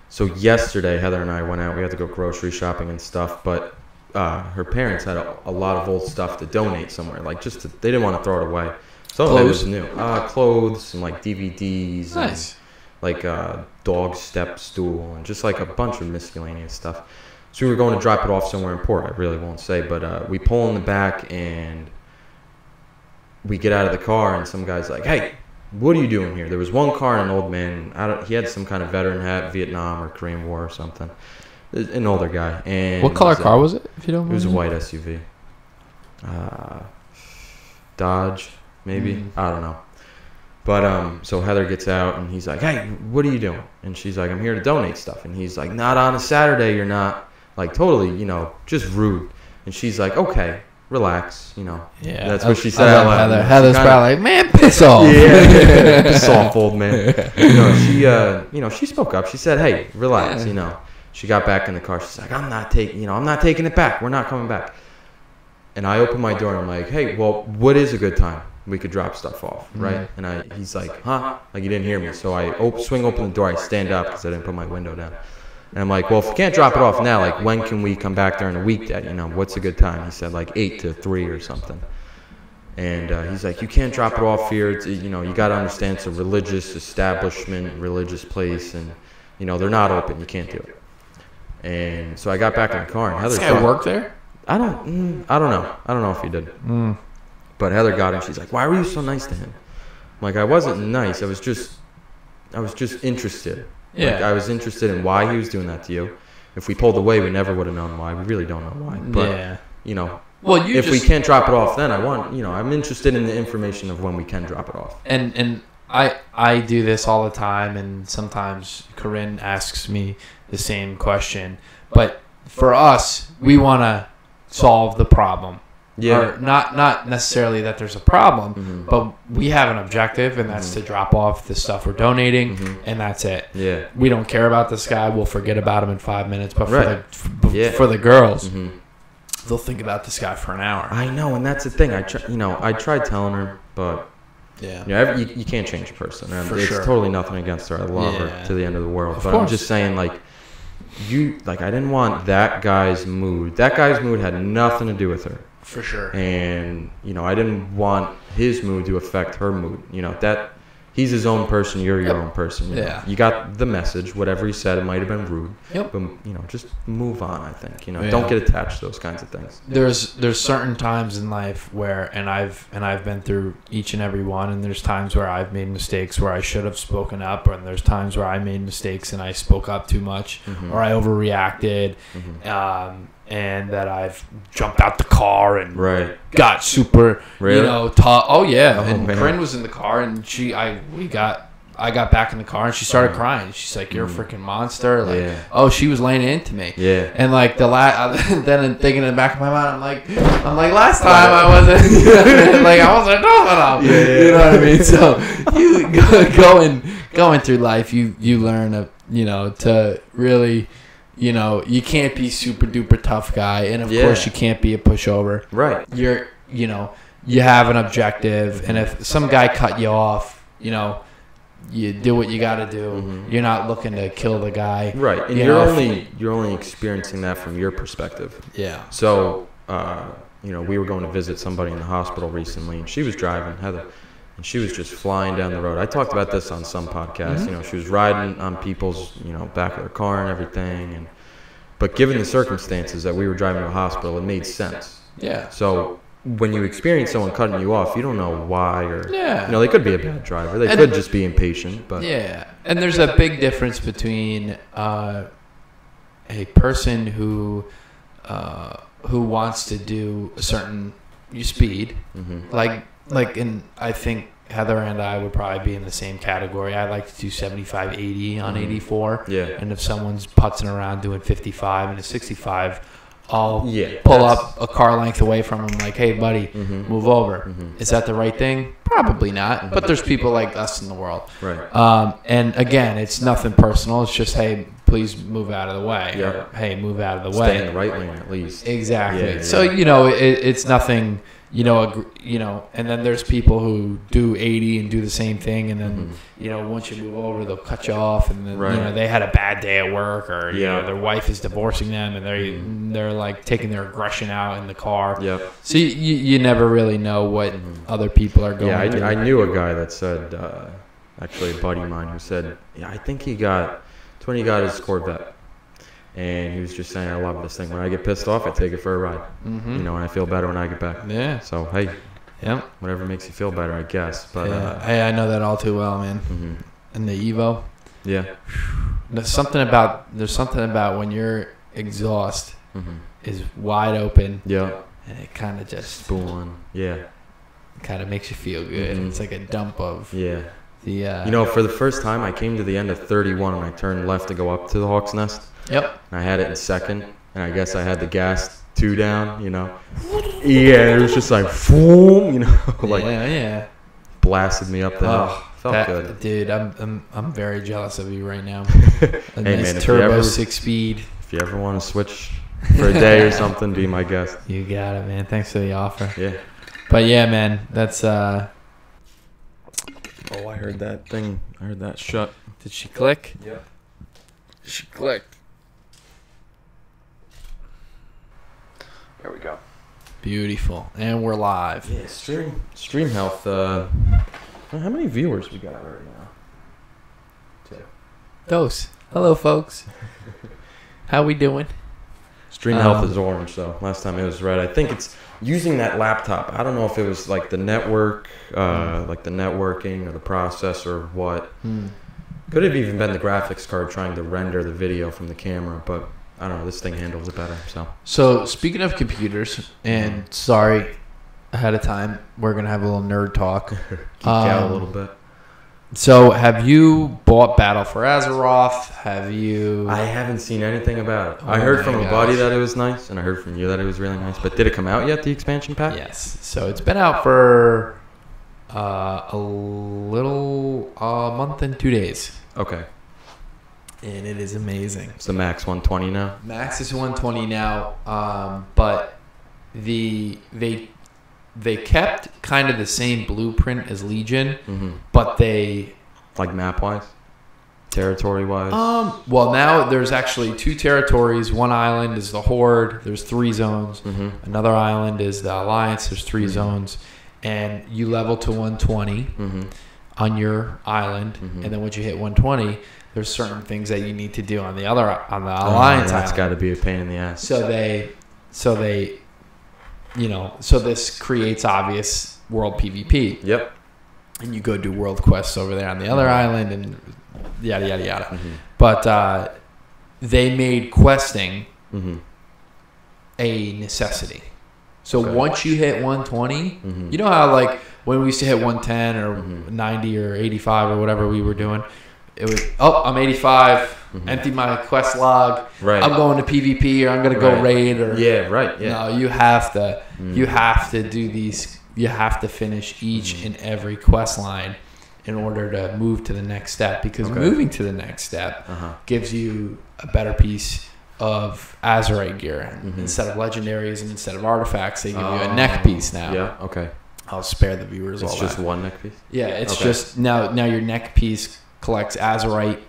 S3: So yesterday, Heather and I went out. We had to go grocery shopping and stuff, but her parents had a lot of old stuff to donate somewhere. They didn't want to throw it away. Some of it was new. Clothes and DVDs.
S2: Nice.
S3: And dog step stool and just a bunch of miscellaneous stuff. So we were going to drop it off somewhere in Port. I really won't say, but we pull in the back and we get out of the car, and some guy's like, hey, what are you doing here? There was one car and an old man. He had some kind of veteran hat, Vietnam or Korean War or something. An older guy. And
S2: what color car was it, if you don't mind?
S3: It was a white SUV. Dodge, maybe. I don't know. But so Heather gets out, and he's like, hey, what are you doing? And she's like, I'm here to donate stuff. And he's like, not on a Saturday, you're not. Totally, just rude. And she's like, okay. Relax, Yeah, that's what she said.
S2: Heather's probably like, man, piss off.
S3: Yeah, piss off, old man. She spoke up. She said, hey, relax. She got back in the car. She's like, I'm not taking it back. We're not coming back. And I open my door, and I'm like, hey, well, what is a good time? We could drop stuff off, right? And he's like, huh? You didn't hear me. So I swing open the door. I stand up because I didn't put my window down. And I'm like, well, if we can't drop it off now, when can we come back during a weekday? What's a good time? He said 8 to 3 or something. And he's like, you can't drop it off here. It's, you got to understand it's a religious establishment, religious place, and they're not open. You can't do it. And so I got back in the car, and Heather.
S2: This guy worked there?
S3: I don't know. I don't know if he did. But Heather got him. She's like, why were you so nice to him? I'm like, I wasn't nice. I was just interested. Yeah. I was interested in why he was doing that to you. if we pulled away, we never would have known why. We really don't know why. But, you know,
S2: well,
S3: if we can't drop it off, then I'm interested in the information of when we can drop it off.
S2: And I do this all the time, and sometimes Corinne asks me the same question. But for us, we want to solve the problem.
S3: Yeah.
S2: Or not necessarily that there's a problem, but we have an objective, and that's to drop off the stuff we're donating, and that's it.
S3: Yeah.
S2: We don't care about this guy. We'll forget about him in 5 minutes. But for the girls, they'll think about this guy for an hour.
S3: I know, and that's the thing. I tried telling her, but you can't change a person. It's totally nothing against her. I love her to the end of the world. But I'm just saying, like, I didn't want that guy's mood. That guy's mood had nothing to do with her.
S2: For sure.
S3: And, I didn't want his mood to affect her mood. That he's his own person, you're your own person. You got the message, whatever he said, it might have been rude. But, just move on, I think. Don't get attached to those kinds of things.
S2: There's certain times in life where, and I've been through each and every one, and there's times where I've made mistakes where I should have spoken up, and there's times where I made mistakes and I spoke up too much, or I overreacted. And that I've jumped out the car and got super, tough. Oh yeah, and Corinne was in the car, and I got back in the car, and she started crying. She's like, "You're a freaking monster!" Like, she was laying into me. And like then thinking in the back of my mind, I'm like, last time I wasn't, like I wasn't talking about. You know what I mean? So you going through life, you learn to really. You can't be super duper tough guy, and of course you can't be a pushover.
S3: Right.
S2: You have an objective, and if some guy cut you off, you do what you got to do. You're not looking to kill the guy.
S3: Right. And you're only experiencing that from your perspective.
S2: Yeah.
S3: So, we were going to visit somebody in the hospital recently, and she was driving, Heather. And she was just flying down the road. I talked about this on some podcasts. She was riding on people's, back of their car and everything. But given the circumstances that we were driving to a hospital, it made sense.
S2: Yeah.
S3: So when you experience someone cutting you off, you don't know why or they could be a bad driver. They could just be impatient. But
S2: and there's a big difference between a person who wants to do a certain speed, and I think Heather and I would probably be in the same category. I like to do 75, 80 on 84. Yeah. And if someone's putzing around doing 55 and a 65, I'll pull up a car length away from him like, hey, buddy, move over. Is that the right thing? Probably not. But there's people like us in the world.
S3: Right.
S2: And again, it's nothing personal. It's just, hey, please move out of the way.
S3: Yeah.
S2: Or, hey, move out of the way.
S3: Stay in the right lane at least.
S2: Exactly. Yeah. So, it's nothing... and then there's people who do 80 and do the same thing, and then once you move over, they'll cut you off, and then they had a bad day at work, or their wife is divorcing them, and they're like taking their aggression out in the car.
S3: Yep.
S2: So you never really know what other people are going through.
S3: I knew a guy that said, actually a buddy of mine who said, I think it's when he got his Corvette. And he was just saying, I love this thing. When I get pissed off, I take it for a ride. And I feel better when I get back.
S2: Yeah.
S3: So, hey, whatever makes you feel better, I guess. But
S2: hey, I know that all too well, man. And the Evo.
S3: Yeah.
S2: There's something about when your exhaust is wide open.
S3: Yeah.
S2: And it kind of just...
S3: Spoon. Yeah.
S2: Kind of makes you feel good. It's like a dump of...
S3: Yeah.
S2: The,
S3: for the first time, I came to the end of 31 and I turned left to go up to the Hawk's Nest.
S2: Yep.
S3: And I had it in second, and I guess I had the gas 2 down, Yeah, it was just like, boom, like blasted me up the hill. Felt good.
S2: Dude, I'm very jealous of you right now.
S3: Hey, man,
S2: turbo 6-speed.
S3: If you ever want to switch for a day or something, be my guest.
S2: You got it, man. Thanks for the offer.
S3: Yeah.
S2: But yeah, man, that's
S3: Oh, I heard that thing. I heard that shut.
S2: Did she click?
S3: Yeah.
S2: She clicked.
S1: There we go.
S2: Beautiful. And we're live.
S3: Yeah, Stream Health. How many viewers we got right now? 2.
S2: Dose. Hello, folks. How we doing?
S3: Stream Health is orange, though. Last time it was red. I think it's using that laptop. I don't know if it was like the network, like the networking or the processor or what. Could have even been the graphics card trying to render the video from the camera, but I don't know. This thing handles it better.
S2: So speaking of computers, and sorry ahead of time, we're gonna have a little nerd talk.
S3: Geek out a little bit.
S2: So have you bought Battle for Azeroth? Have you?
S3: I haven't seen anything about it.
S2: Oh
S3: I heard from
S2: my
S3: a buddy
S2: gosh.
S3: that it was nice, and I heard from you that it was really nice. But did it come out yet? The expansion pack?
S2: Yes. So it's been out for a month and 2 days,
S3: Okay.
S2: and it is amazing.
S3: It's the max 120 now.
S2: Max is 120 now, but they kept kind of the same blueprint as Legion, but they
S3: Like map wise, territory wise.
S2: well, now there's actually 2 territories. One island is the Horde. There's 3 zones. Another island is the Alliance. There's 3 zones, and you level to 120 on your island, and then once you hit 120, there's certain things that you need to do on the Alliance
S3: That's
S2: island.
S3: got to be a pain in the ass.
S2: So they, so this creates obvious world PvP.
S3: Yep.
S2: And you go do world quests over there on the other island and yada, yada, yada. But they made questing a necessity. So once you hit 120, you know how like when we used to hit 110 or 90 or 85 or whatever we were doing, it was, I'm 85, empty my quest log,
S3: Right.
S2: I'm going to PvP or I'm going to go raid or no, you have to do these, you have to finish each and every quest line in order to move to the next step, because moving to the next step gives you a better piece of Azerite gear. Instead of legendaries and instead of artifacts, they give you a neck piece now.
S3: Yeah, okay.
S2: I'll spare the viewers all that.
S3: It's just one neck piece?
S2: Yeah, it's just now your neck piece collects Azerite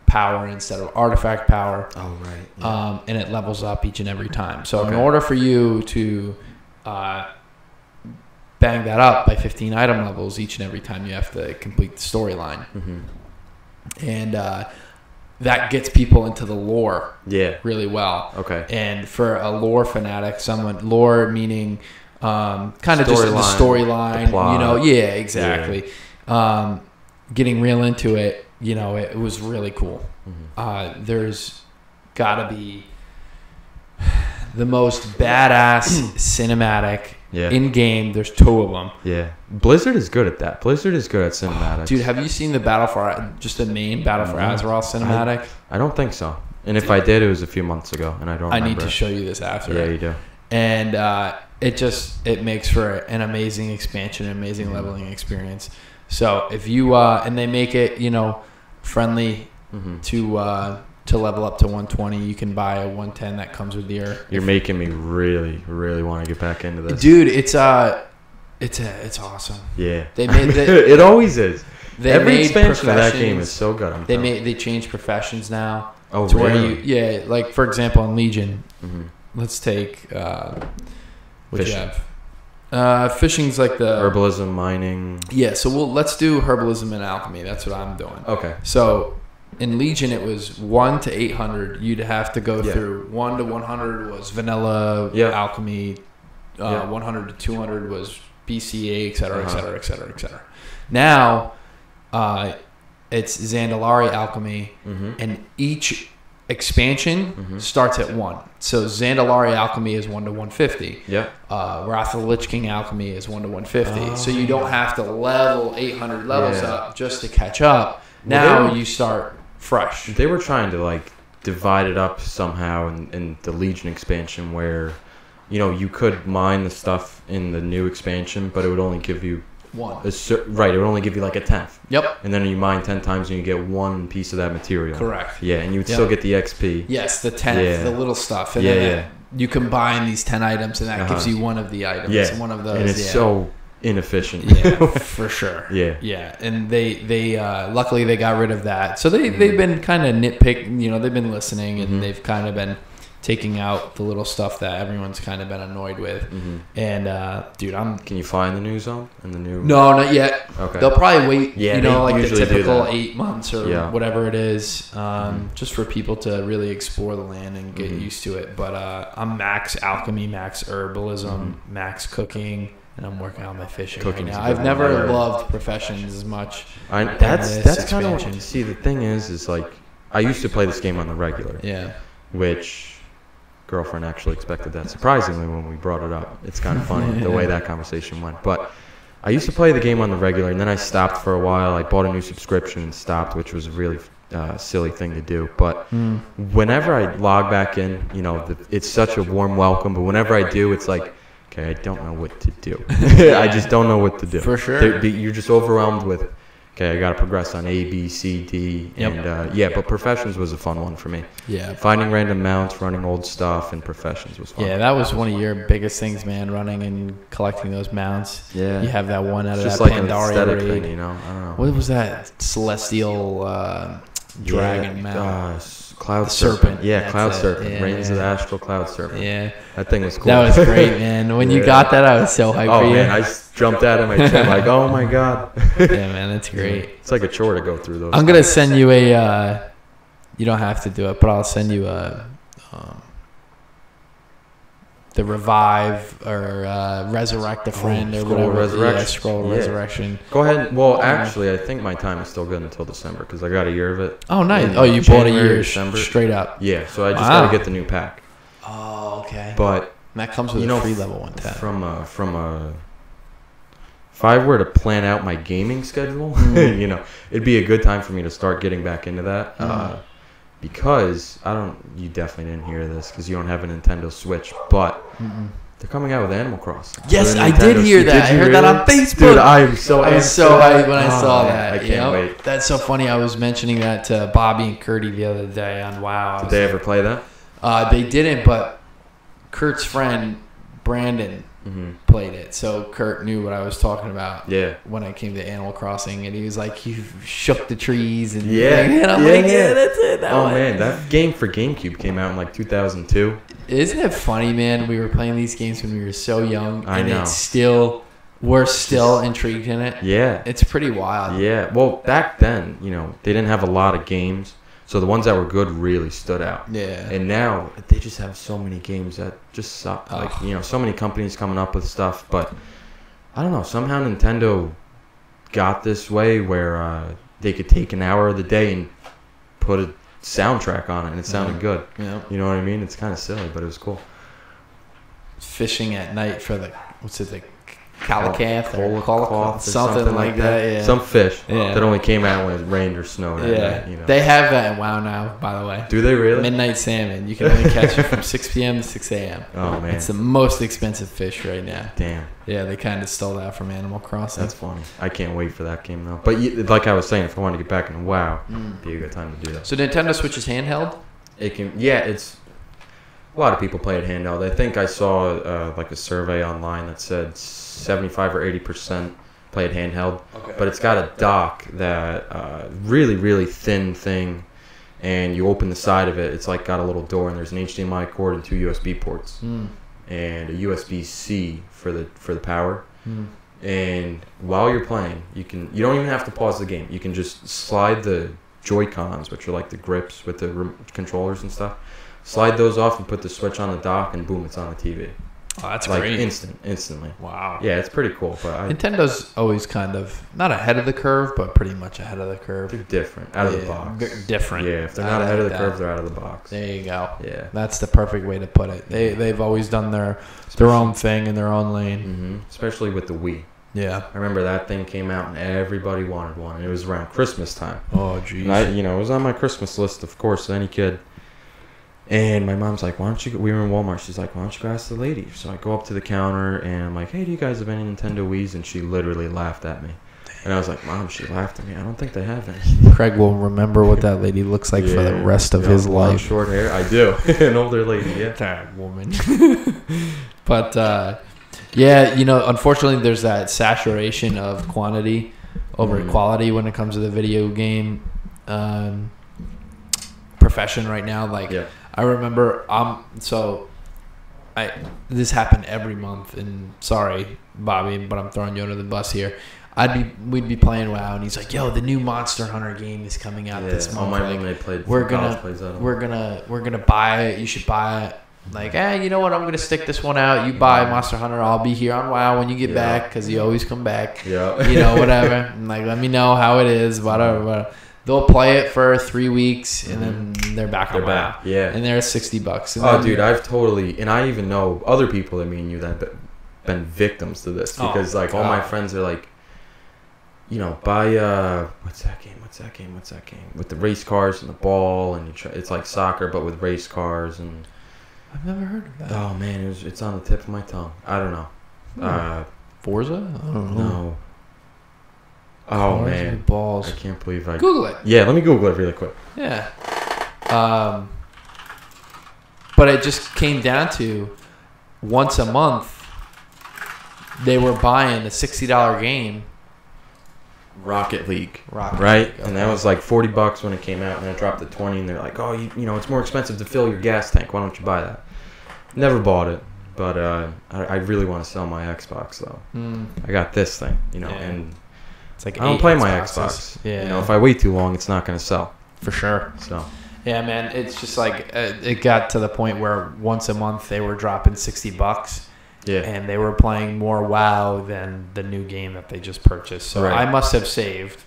S2: power instead of artifact power.
S3: Oh, right. Yeah.
S2: And it levels up each and every time. So in order for you to bang that up by 15 item levels each and every time, you have to complete the storyline. And that gets people into the lore really well.
S3: Okay.
S2: And for a lore fanatic, lore meaning kind of just the storyline, exactly. Getting real into it, it was really cool. There's got to be the most badass cinematic in game. There's 2 of them.
S3: Yeah. Blizzard is good at that. Blizzard is good at cinematics.
S2: Dude, have you seen the the main Battle for Azeroth cinematic?
S3: I don't think so. And if I did, it was a few months ago, and I don't remember.
S2: I need to show you this after.
S3: Yeah, you do.
S2: And it makes for an amazing expansion, an amazing leveling experience. So if you and they make it friendly to level up to 120, you can buy a 110 that comes with your.
S3: You're making me really, really want to get back into this,
S2: dude. It's awesome.
S3: Yeah,
S2: they made
S3: it always is. Every
S2: made
S3: expansion of that game is so good.
S2: They changed professions now.
S3: Oh,
S2: to
S3: really?
S2: Where like for example in Legion, let's take what you have. Fishing's like the
S3: herbalism, mining.
S2: Yeah, so let's do herbalism and alchemy. That's what I'm doing.
S3: Okay.
S2: So in Legion, it was 1 to 800. You'd have to go through 1 to 100 was vanilla alchemy. 100 to 200 was BCA, et cetera, et cetera, et cetera, et cetera. Now, it's Zandalari alchemy, and each expansion starts at 1. So Zandalari alchemy is 1 to 150.
S3: Yeah.
S2: Wrath of the Lich King alchemy is 1 to 150. So you don't have to level 800 levels up just to catch up. Now you start fresh.
S3: They were trying to divide it up somehow in the Legion expansion, where you could mine the stuff in the new expansion, but it would only give you
S2: 1.
S3: It would only give you like a 10th.
S2: Yep.
S3: And then you mine 10 times and you get 1 piece of that material.
S2: Correct.
S3: Yeah, and you would still get the XP.
S2: Yes, the 10th, the little stuff. And then you combine these 10 items, and that gives you 1 of the items.
S3: Yeah.
S2: One of those.
S3: And it's so inefficient.
S2: Yeah, for sure.
S3: Yeah.
S2: Yeah. And they luckily they got rid of that. So they've been kind of nitpicking, they've been listening, and they've kind of been taking out the little stuff that everyone's kind of been annoyed with. And dude,
S3: Can you find the new zone and the new?
S2: No, not yet.
S3: Okay.
S2: They'll probably wait.
S3: Yeah,
S2: like the
S3: usually
S2: typical 8 months or whatever it is,
S3: Mm-hmm.
S2: just for people to really explore the land and get used to it. But I'm max alchemy, max herbalism, max cooking, and I'm working on my fishing right now. I've never loved professions as much.
S3: That's kind of what. See, the thing is like I used to play this game on the regular.
S2: Yeah.
S3: which girlfriend actually expected that surprisingly when we brought it up. It's kind of funny the way that conversation went. But I used to play the game on the regular, and then I stopped for a while. I bought a new subscription and stopped, which was a really silly thing to do. But whenever I log back in, you know, it's such a warm welcome. But whenever I do, it's like, okay, I don't know what to do. I just don't know what to do.
S2: For sure.
S3: You're just overwhelmed with, okay, I got to progress on A, B, C, D. And yeah, but Professions was a fun one for me.
S2: Yeah.
S3: Finding random mounts, running old stuff, and Professions was fun.
S2: Yeah, that was one of your biggest things, man, running and collecting those mounts.
S3: Yeah.
S2: You have that one out of
S3: It's
S2: that
S3: just like an
S2: Pandaria
S3: aesthetic
S2: raid.
S3: thing, you know? I don't know.
S2: What was that? Celestial dragon mount.
S3: Cloud
S2: The serpent.
S3: Yeah,
S2: That's
S3: Cloud
S2: it.
S3: Serpent.
S2: Yeah,
S3: Reigns of the
S2: yeah.
S3: Astral Cloud Serpent.
S2: Yeah.
S3: That thing was cool.
S2: That was great, man. When you
S3: Yeah.
S2: got that, I was so hyped for
S3: Oh,
S2: you.
S3: man, I jumped out of my chair like, oh, my God.
S2: Yeah, man, that's great.
S3: It's like a chore to go through those.
S2: I'm going to send you a, you don't have to do it, but I'll send you the Revive or Resurrect a Friend or
S3: Scroll
S2: whatever.
S3: Resurrection.
S2: Yeah, Scroll
S3: Yeah.
S2: Resurrection.
S3: Go ahead. Well, actually, I think my time is still good until December because I got a year of it.
S2: Oh, nice.
S3: In
S2: Oh, you bought a
S3: January,
S2: year
S3: December.
S2: straight up.
S3: Yeah, so I just
S2: Wow.
S3: got to get the new pack.
S2: Oh, okay.
S3: But
S2: And that comes with
S3: you know,
S2: a free level 110.
S3: if I were to plan out my gaming schedule, you know, it'd be a good time for me to start getting back into that. Because you definitely didn't hear this because you don't have a Nintendo Switch, but they're coming out with Animal Crossing.
S2: Yes,
S3: For the
S2: I
S3: Nintendo
S2: did hear
S3: Switch.
S2: that. I
S3: Did you
S2: heard that
S3: really?
S2: on Facebook.
S3: Dude, I'm so
S2: I was so hyped when I saw that.
S3: I can't
S2: Yep.
S3: wait.
S2: That's so funny. I was mentioning that to Bobby and Curdy the other day on WoW.
S3: Did they ever play that?
S2: They didn't, but Kurt's friend Brandon played it, so Kurt knew what I was talking about.
S3: Yeah.
S2: When I came to Animal Crossing, and he was like, "You shook the trees," and
S3: Yeah.
S2: and I'm like, "Yeah, that's it." That
S3: Oh
S2: one.
S3: man, that game for GameCube came out in like 2002.
S2: Isn't it funny, man? We were playing these games when we were so young,
S3: I
S2: and
S3: know.
S2: we're still intrigued in it.
S3: Yeah.
S2: It's pretty wild.
S3: Yeah. Well, back then, you know, they didn't have a lot of games, so the ones that were good really stood out.
S2: Yeah.
S3: And now they just have so many games that just suck. Like, you know, so many companies coming up with stuff, but I don't know. Somehow Nintendo got this way where they could take an hour of the day and put a soundtrack on it, and it sounded good.
S2: Yeah.
S3: You know what I mean? It's kind of silly, but it was cool.
S2: Fishing at night for the the calicath or
S3: Colocath
S2: colocath,
S3: or
S2: something like that. Yeah.
S3: Some fish
S2: Yeah.
S3: that only came out when it rained or snowed.
S2: Yeah.
S3: At night, you know.
S2: They have that in WoW now, by the way.
S3: Do they really?
S2: Midnight salmon. You can only catch it from 6 p.m. to 6 a.m.
S3: Oh man.
S2: It's the most expensive fish right now.
S3: Damn.
S2: Yeah, they kind of stole that from Animal Crossing.
S3: That's funny. I can't wait for that game though. But like I was saying, if I wanted to get back into WoW, it'd be a good time to do that.
S2: So Nintendo Switch is handheld?
S3: It can. Yeah, it's. A lot of people play it handheld. I think I saw like a survey online that said 75 or 80% play it handheld.
S2: Okay.
S3: But it's got a dock that really, really thin thing, and you open the side of it. It's like got a little door, and there's an HDMI cord and 2 USB ports, and a USB-C for the power. And while you're playing, you don't even have to pause the game. You can just slide the Joy-Cons, which are like the grips with the controllers and stuff. Slide those off and put the Switch on the dock, and boom, it's on the TV.
S2: Oh, that's
S3: like
S2: great.
S3: instantly.
S2: Wow.
S3: Yeah, it's pretty cool. But
S2: Nintendo's always kind of, not ahead of the curve, but pretty much ahead of the curve.
S3: they're different, out of the box.
S2: Different.
S3: Yeah, if they're
S2: I
S3: not ahead of the
S2: like
S3: curve,
S2: that.
S3: they're out of the box.
S2: There you go.
S3: Yeah.
S2: That's the perfect way to put it. They've always done their own thing in their own lane.
S3: Especially with the Wii.
S2: Yeah.
S3: I remember that thing came out and everybody wanted one. And it was around Christmas time.
S2: Oh, jeez.
S3: And it was on my Christmas list, of course, any kid. And my mom's like, we were in Walmart. She's like, why don't you go ask the lady? So I go up to the counter and I'm like, hey, do you guys have any Nintendo Wiis? And she literally laughed at me. And I was like, Mom, she laughed at me. I don't think they have any.
S2: Craig will remember what that lady looks like for the rest of his
S3: long,
S2: life.
S3: Short hair. I do. An older lady, yeah.
S2: That woman. But, unfortunately, there's that saturation of quantity over quality when it comes to the video game profession right now. Like, I remember, this happened every month, and sorry, Bobby, but I'm throwing you under the bus here. We'd be playing WoW, and he's like, "Yo, the new Monster Hunter game is coming out this month.
S3: All my
S2: like,
S3: roommate played.
S2: we're gonna buy it. You should buy it." Like, you know what? I'm gonna stick this one out. You buy Monster Hunter. I'll be here on WoW when you get back, because you always come back.
S3: Yeah.
S2: You know, whatever. And like, let me know how it is. Whatever. they'll play it for 3 weeks and then they're back on WoW.
S3: Yeah.
S2: And they're $60. And
S3: Oh,
S2: then,
S3: dude, I've totally, and I even know other people that me and you that have been victims to this because like all my friends are like, you know, buy what's that game with the race cars and the ball and it's like soccer but with race cars and
S2: I've never heard of that.
S3: oh man, it's on the tip of my tongue. I don't know.
S2: Forza? I don't know.
S3: No. Oh
S2: Cars
S3: man,
S2: with balls.
S3: I can't believe I
S2: Google it.
S3: Yeah, let me Google it really quick.
S2: Yeah. But it just came down to once a month they were buying a $60 game.
S3: Rocket League.
S2: Right?
S3: Okay. And that was like $40 when it came out, and it dropped to 20. And they're like, "Oh, you know, it's more expensive to fill your gas tank. Why don't you buy that?" Never bought it, but I really want to sell my Xbox though. I got this thing, you know, and
S2: it's like
S3: I don't play my Xbox.
S2: Yeah,
S3: you know, if I wait too long, it's not gonna sell
S2: for sure.
S3: So
S2: yeah, man, it's just like it got to the point where once a month they were dropping $60.
S3: yeah,
S2: And they were playing more WoW than the new game that they just purchased. So
S3: right.
S2: I must have saved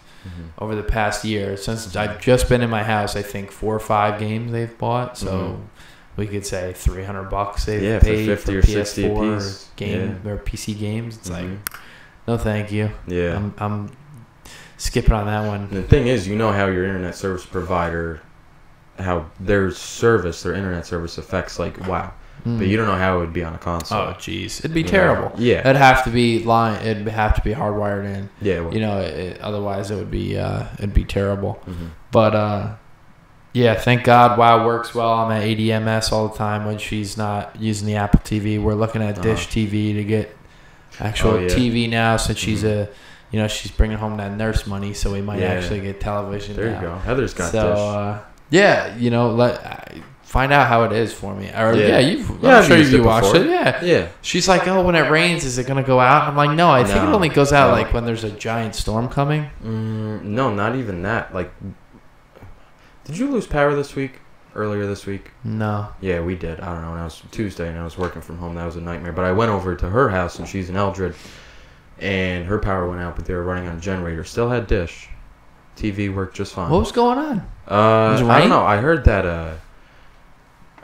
S2: over the past year since I've just been in my house. I think 4 or 5 games they've bought. So we could say $300 they've paid
S3: for 50
S2: for
S3: or 60 a
S2: PS4
S3: piece.
S2: game or PC games. It's like, no, thank you.
S3: Yeah,
S2: I'm skipping on that one.
S3: And the thing is, you know how your internet service provider, how their internet service affects like WoW. But you don't know how it would be on a console.
S2: Oh, jeez. It'd be terrible.
S3: Yeah.
S2: It'd have to be It'd have to be hardwired in.
S3: Yeah. Well,
S2: You know, otherwise it would be it'd be terrible. But yeah, thank God WoW works well. I'm at ADMS all the time when she's not using the Apple TV. We're looking at Dish TV to get actual TV now since she's she's bringing home that nurse money, so we might actually get television.
S3: There
S2: now.
S3: you go. Heather's got
S2: Dish. Yeah, you know, find out how it is for me. Or I'm
S3: I've
S2: sure
S3: used
S2: you
S3: it
S2: watched
S3: before.
S2: it.
S3: Yeah.
S2: She's like, oh, when it rains, is it gonna go out? I'm like, no, I think it only goes out
S3: No.
S2: like when there's a giant storm coming.
S3: No, not even that. Like, did you lose power earlier this week?
S2: No.
S3: Yeah, we did. I don't know. And it was Tuesday, and I was working from home. That was a nightmare. But I went over to her house, and she's in Eldred, and her power went out, but they were running on a generator. Still had Dish. TV worked just fine.
S2: What was going on?
S3: I don't know. I heard that.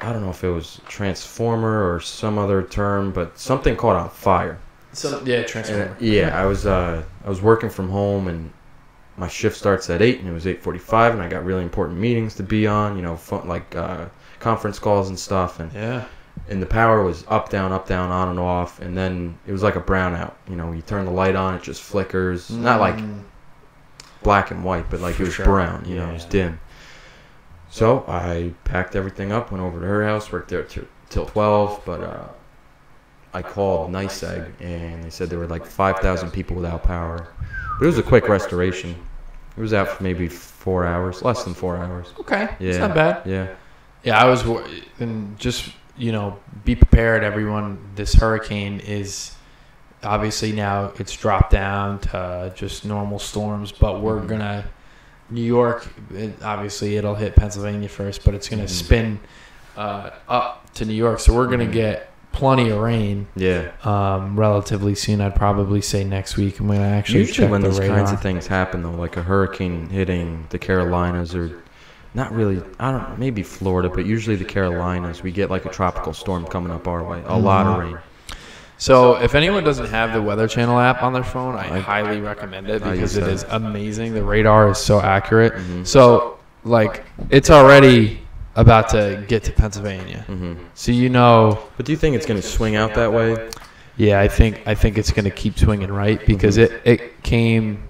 S3: I don't know if it was transformer or some other term, but something caught on fire.
S2: Transformer.
S3: I was working from home, and my shift starts at 8, and it was 8:45, and I got really important meetings to be on, you know, conference calls and stuff, and the power was up, down, on and off, and then it was like a brownout. You know, you turn the light on, it just flickers, not like black and white, but like it was brown, you know, it was dim. So I packed everything up, went over to her house, worked there till 12, but I called NICEAG, and they said there were like 5,000 people without power. But it was a quick restoration. It was out for maybe 4 hours, less than 4 hours.
S2: Okay,
S3: Yeah.
S2: it's not bad.
S3: Yeah.
S2: Yeah, I was, and just, you know, be prepared, everyone. This hurricane is obviously now it's dropped down to just normal storms, but we're gonna, New York, obviously it'll hit Pennsylvania first, but it's gonna spin up to New York, so we're gonna get plenty of rain.
S3: Yeah.
S2: Relatively soon. I'd probably say next week. I'm gonna actually
S3: Usually
S2: check
S3: when
S2: the
S3: those
S2: radar.
S3: kinds of things happen, though, like a hurricane hitting the Carolinas or not really, I don't know, maybe Florida, but usually the Carolinas, we get like a tropical storm coming up our way. A lot of rain.
S2: So if anyone doesn't have the Weather Channel app on their phone, I highly recommend it because it is amazing. The radar is so accurate. So like it's already about to get to Pennsylvania. So you know.
S3: But do you think it's going to swing out that way?
S2: Yeah, I think it's going to keep swinging right because it came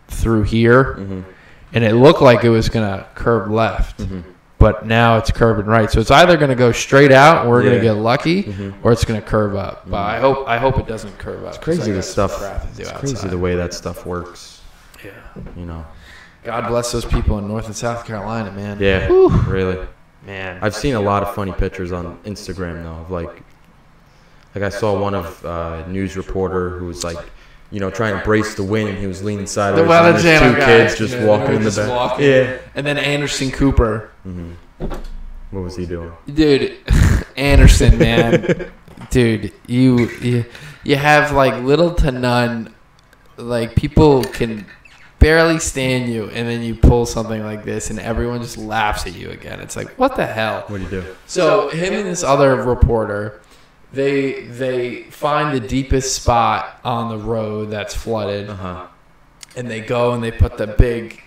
S2: through here and it looked like it was going to curve left. But now it's curving right. So it's either going to go straight out and we're going to get lucky or it's going to curve up. But I hope it doesn't curve up.
S3: It's crazy the stuff. It's crazy the way that stuff works.
S2: Yeah.
S3: You know.
S2: God bless those people in North and South Carolina, man.
S3: Yeah. Really.
S2: Man.
S3: I've seen a lot of funny pictures on Instagram though of like I saw one of a news reporter who was like, you know, trying to brace the wind, and he was leaning sideways.
S2: The Weather
S3: and
S2: Channel
S3: two
S2: guy.
S3: kids just walking in the back. Yeah.
S2: And then Anderson Cooper.
S3: What was he doing?
S2: Dude, Anderson, man. Dude, you have like little to none, like people can barely stand you, and then you pull something like this, and everyone just laughs at you again. It's like, what the hell?
S3: What do you do?
S2: So him and this other reporter, they find the deepest spot on the road that's flooded, and they go and they put the big,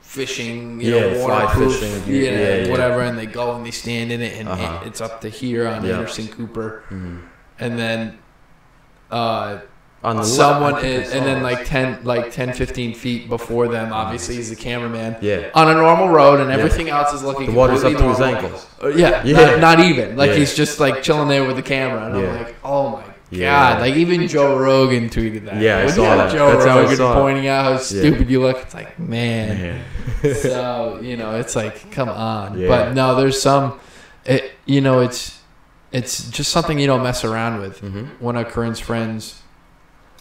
S2: fishing, waterproof,
S3: fly fishing,
S2: whatever, and they go and they stand in it, and it's up to here on Anderson Cooper, and then
S3: on the
S2: someone is, and then like 10, 15 feet before them, obviously he's the cameraman,
S3: Yeah.
S2: on a normal road, and everything else is looking
S3: The water's up to his
S2: normal.
S3: ankles.
S2: Not even. Like
S3: Yeah.
S2: he's just like chilling there with the camera, and
S3: Yeah.
S2: I'm like, oh my
S3: Yeah.
S2: God. Like even Joe Rogan tweeted that.
S3: Yeah, I
S2: When
S3: saw
S2: you have
S3: that.
S2: Joe
S3: That's how I
S2: Rogan
S3: saw it.
S2: pointing out how stupid you look. It's like, man.
S3: Man.
S2: So, it's like, come on.
S3: Yeah.
S2: But no, there's some, it's just something you don't mess around with. One of Corinne's friends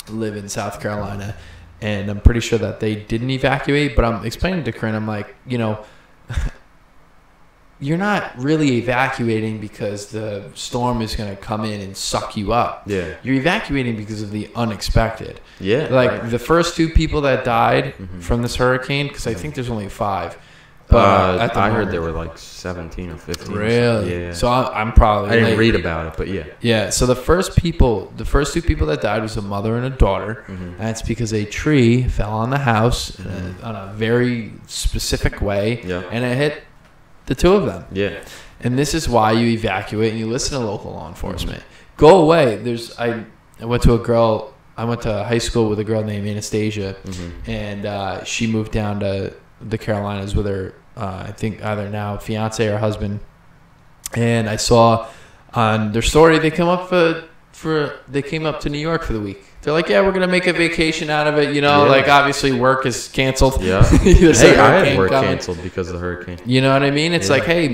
S2: live in South Carolina, and I'm pretty sure that they didn't evacuate, but I'm explaining to Corinne, I'm like, you're not really evacuating because the storm is going to come in and suck you up.
S3: Yeah.
S2: You're evacuating because of the unexpected.
S3: Yeah.
S2: Like the first 2 people that died from this hurricane, because I think there's only 5. But at the
S3: I
S2: moment,
S3: heard there were like 17 or 15.
S2: Really?
S3: Yeah.
S2: So I'm probably.
S3: I didn't
S2: late.
S3: read about it, but yeah.
S2: Yeah. So the first 2 people that died was a mother and a daughter. And that's because a tree fell on the house on a very specific way,
S3: Yeah.
S2: and it hit the 2 of them.
S3: Yeah.
S2: And this is why you evacuate and you listen to local law enforcement. Go away. I went to high school with a girl named Anastasia, and she moved down to the Carolinas with her, I think either now fiance or husband. And I saw on their story they came up they came up to New York for the week. They're like, yeah, we're gonna make a vacation out of it, like obviously work is canceled.
S3: Yeah. Hey, I had work canceled because of the hurricane.
S2: You know what I mean? It's like, hey,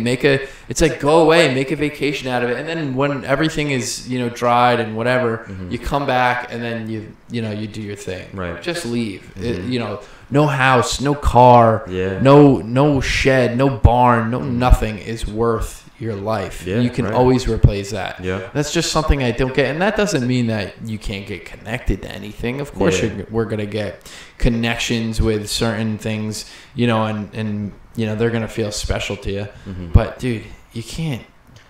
S2: go away, make a vacation out of it, and then when everything is dried and whatever, you come back and then you do your thing.
S3: Right.
S2: Just leave. No house, no car,
S3: Yeah.
S2: no shed, no barn, no nothing is worth your life.
S3: Yeah,
S2: you can
S3: right.
S2: always replace that.
S3: Yeah.
S2: That's just something I don't get, and that doesn't mean that you can't get connected to anything. Of course,
S3: Yeah.
S2: we're gonna get connections with certain things, and they're gonna feel special to you. But dude, you can't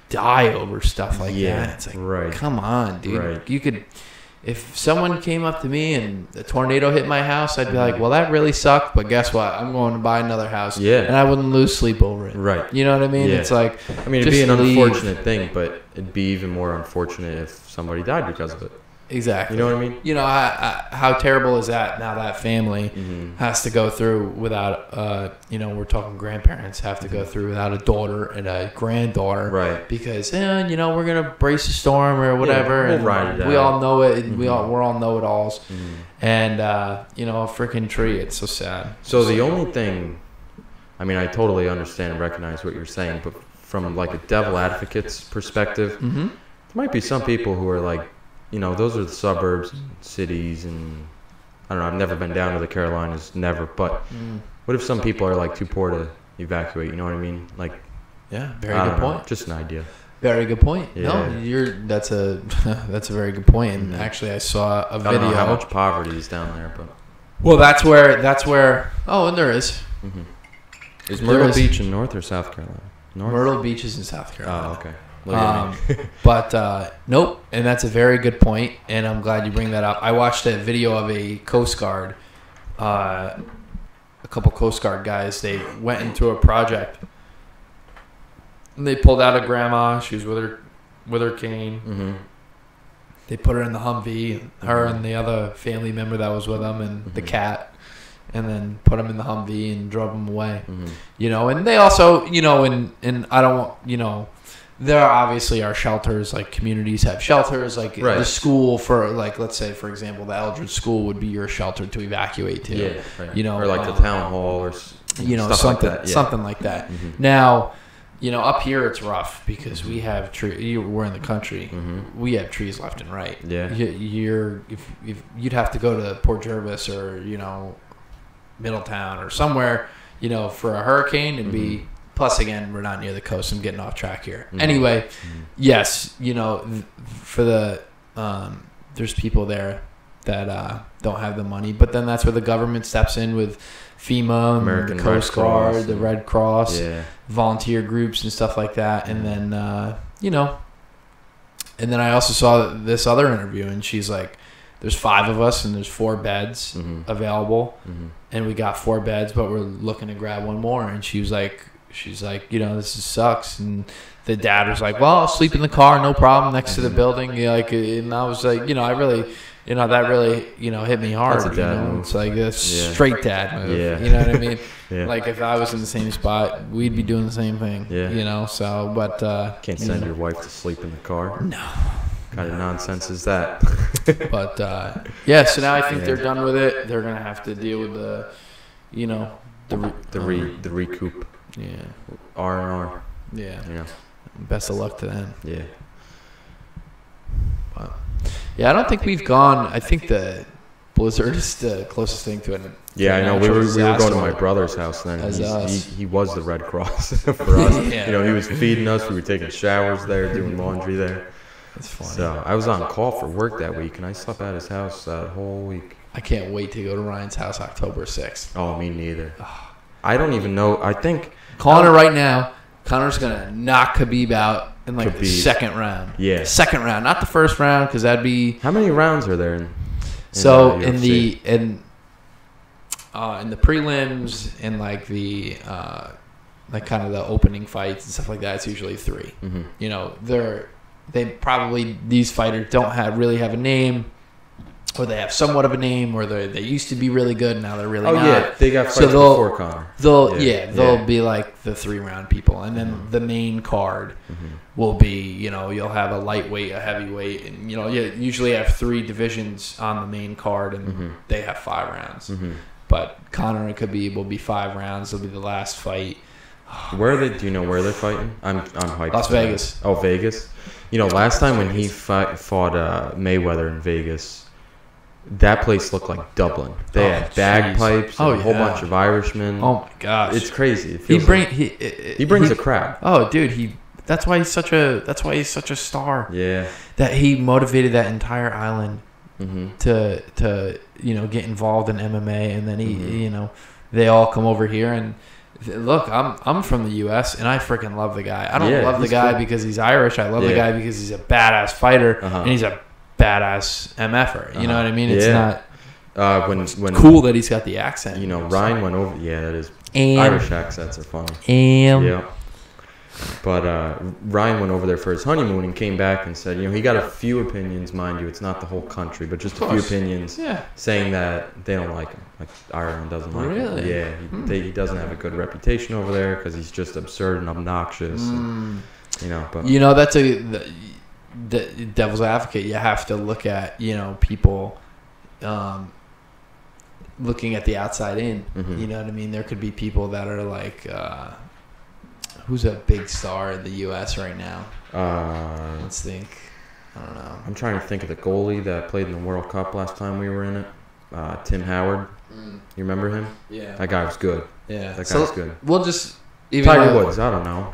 S2: die over stuff like that. It's like,
S3: right.
S2: come on, dude.
S3: Right.
S2: You could. If someone came up to me and a tornado hit my house, I'd be like, well, that really sucked, but guess what? I'm going to buy another house.
S3: Yeah.
S2: And I wouldn't lose sleep over it.
S3: Right.
S2: You know what I mean?
S3: Yeah.
S2: It's like,
S3: I mean, it'd be
S2: just
S3: an
S2: leave.
S3: unfortunate thing, but it'd be even more unfortunate if somebody died because of it.
S2: Exactly.
S3: You know what I mean?
S2: How terrible is that? Now that family has to go through without, we're talking grandparents have to go through without a daughter and a granddaughter.
S3: Right.
S2: Because, we're going to brace a storm or whatever.
S3: we'll
S2: and
S3: ride it
S2: we
S3: out.
S2: all know it. We're all know-it-alls. And, a freaking tree. It's so sad.
S3: So the only thing, I mean, I totally understand and recognize what you're saying, but from like a devil advocate's perspective, there might be some people who are like, those are the suburbs, and cities, and I don't know. I've never been down to the Carolinas, never. But what if some people are like too poor to evacuate? You know what I mean? Like,
S2: Yeah, very
S3: I
S2: good
S3: don't know,
S2: point.
S3: just an idea.
S2: Very good point.
S3: Yeah.
S2: No, that's a very good point. And actually, I saw a
S3: I
S2: video.
S3: don't know how much poverty is down there, but
S2: Well, that's where. Oh, and there is.
S3: is
S2: There
S3: Myrtle
S2: is.
S3: Beach in North or South Carolina? North.
S2: Myrtle Beach is in South Carolina.
S3: Oh, okay. Look at me.
S2: But nope, and that's a very good point, and I'm glad you bring that up. I watched a video of a Coast Guard, a couple Coast Guard guys. They went into a project, and they pulled out a grandma. She was with her cane. They put her in the Humvee, her and the other family member that was with them, and the cat, and then put them in the Humvee and drove them away. And they also, and I don't want, there obviously are shelters, like communities have shelters, like
S3: Right.
S2: the school for, like, let's say, for example, the Eldridge School would be your shelter to evacuate to.
S3: Yeah, right.
S2: Or
S3: like the town hall or stuff
S2: something
S3: like that. Yeah.
S2: something like that. Now, up here it's rough because we have we're in the country. We have trees left and right.
S3: Yeah.
S2: If you'd have to go to Port Jervis or Middletown or somewhere, for a hurricane and be. Plus, again, we're not near the coast. I'm getting off track here. Anyway, yes, for the there's people there that don't have the money. But then that's where the government steps in with FEMA,
S3: American
S2: the Coast Guard, the Red Cross,
S3: Yeah.
S2: volunteer groups and stuff like that. And then, and then I also saw this other interview, and she's like, there's 5 of us and there's 4 beds available. And we got 4 beds, but we're looking to grab one more. And she's like, this sucks. And the dad was like, well, I'll sleep in the car, no problem, next to the building. And I was like, I really, that really, hit me hard.
S3: That's a dad move.
S2: It's like a straight dad move.
S3: Yeah.
S2: You know what I mean?
S3: Yeah.
S2: Like if I was in the same spot, we'd be doing the same thing.
S3: Yeah.
S2: So, but
S3: Can't send your wife to sleep in the car.
S2: No.
S3: What kind of nonsense is that?
S2: But so now I think they're done with it. They're gonna have to deal with the
S3: recoup.
S2: Yeah.
S3: R&R.
S2: Yeah. Best of luck to them.
S3: Yeah.
S2: But I don't think we've gone. I think the blizzard is the closest thing to it.
S3: Yeah, I know. We were going to my brother's house then. He was the Red Cross for us. He was feeding us. We were taking showers there, doing laundry there.
S2: That's funny.
S3: So I was on call for work that week, and I slept at his house that whole week.
S2: I can't wait to go to Ryan's house October 6th.
S3: Oh, me neither. I don't even know. I think
S2: calling it right now. Connor's gonna knock Khabib out in the second round.
S3: Yeah,
S2: second round, not the first round, because that'd be.
S3: How many rounds are there in
S2: in the prelims and the kind of the opening fights and stuff like that, it's usually 3. These fighters don't really have a name, or they have somewhat of a name, or they used to be really good, now they're really not.
S3: Yeah, they got fights before Connor.
S2: They'll be like the 3-round people, and then the main card will be, you'll have a lightweight, a heavyweight, and you usually have 3 divisions on the main card, and they have 5 rounds. But Connor and Khabib will be 5 rounds. It'll be the last fight.
S3: Where are they? Do you know where they're fighting? I'm hyped.
S2: Las Vegas.
S3: Oh, Vegas. Last time when he fought Mayweather in Vegas, that place looked like Dublin. They had bagpipes and a whole bunch of Irishmen.
S2: Oh my gosh,
S3: it's crazy.
S2: He
S3: brings a crowd.
S2: Oh, dude, that's why he's such a star.
S3: Yeah,
S2: that he motivated that entire island to get involved in MMA, and then they all come over here and. Look, I'm from the U.S. and I freaking love the guy. I don't love the guy because he's Irish. I love the guy because he's a badass fighter and he's a badass MFer. You know what I mean? It's not when cool that he's got the accent.
S3: Ryan went over. Yeah, that is. Irish accents are funny. Yeah. But Ryan went over there for his honeymoon and came back and said, he got a few opinions, mind you. It's not the whole country, but just a few opinions saying that they don't like him. Like Ireland doesn't like him. Yeah, he doesn't have a good reputation over there because he's just absurd and obnoxious. And, but
S2: that's the devil's advocate. You have to look at people looking at the outside in. You know what I mean? There could be people that are like. Who's a big star in the U.S. right now? Let's think. I don't know.
S3: I'm trying to think of the goalie that played in the World Cup last time we were in it. Tim Howard. You remember him?
S2: Yeah.
S3: That guy was good.
S2: Yeah.
S3: That guy was good.
S2: We'll just...
S3: Tiger Woods. I don't know.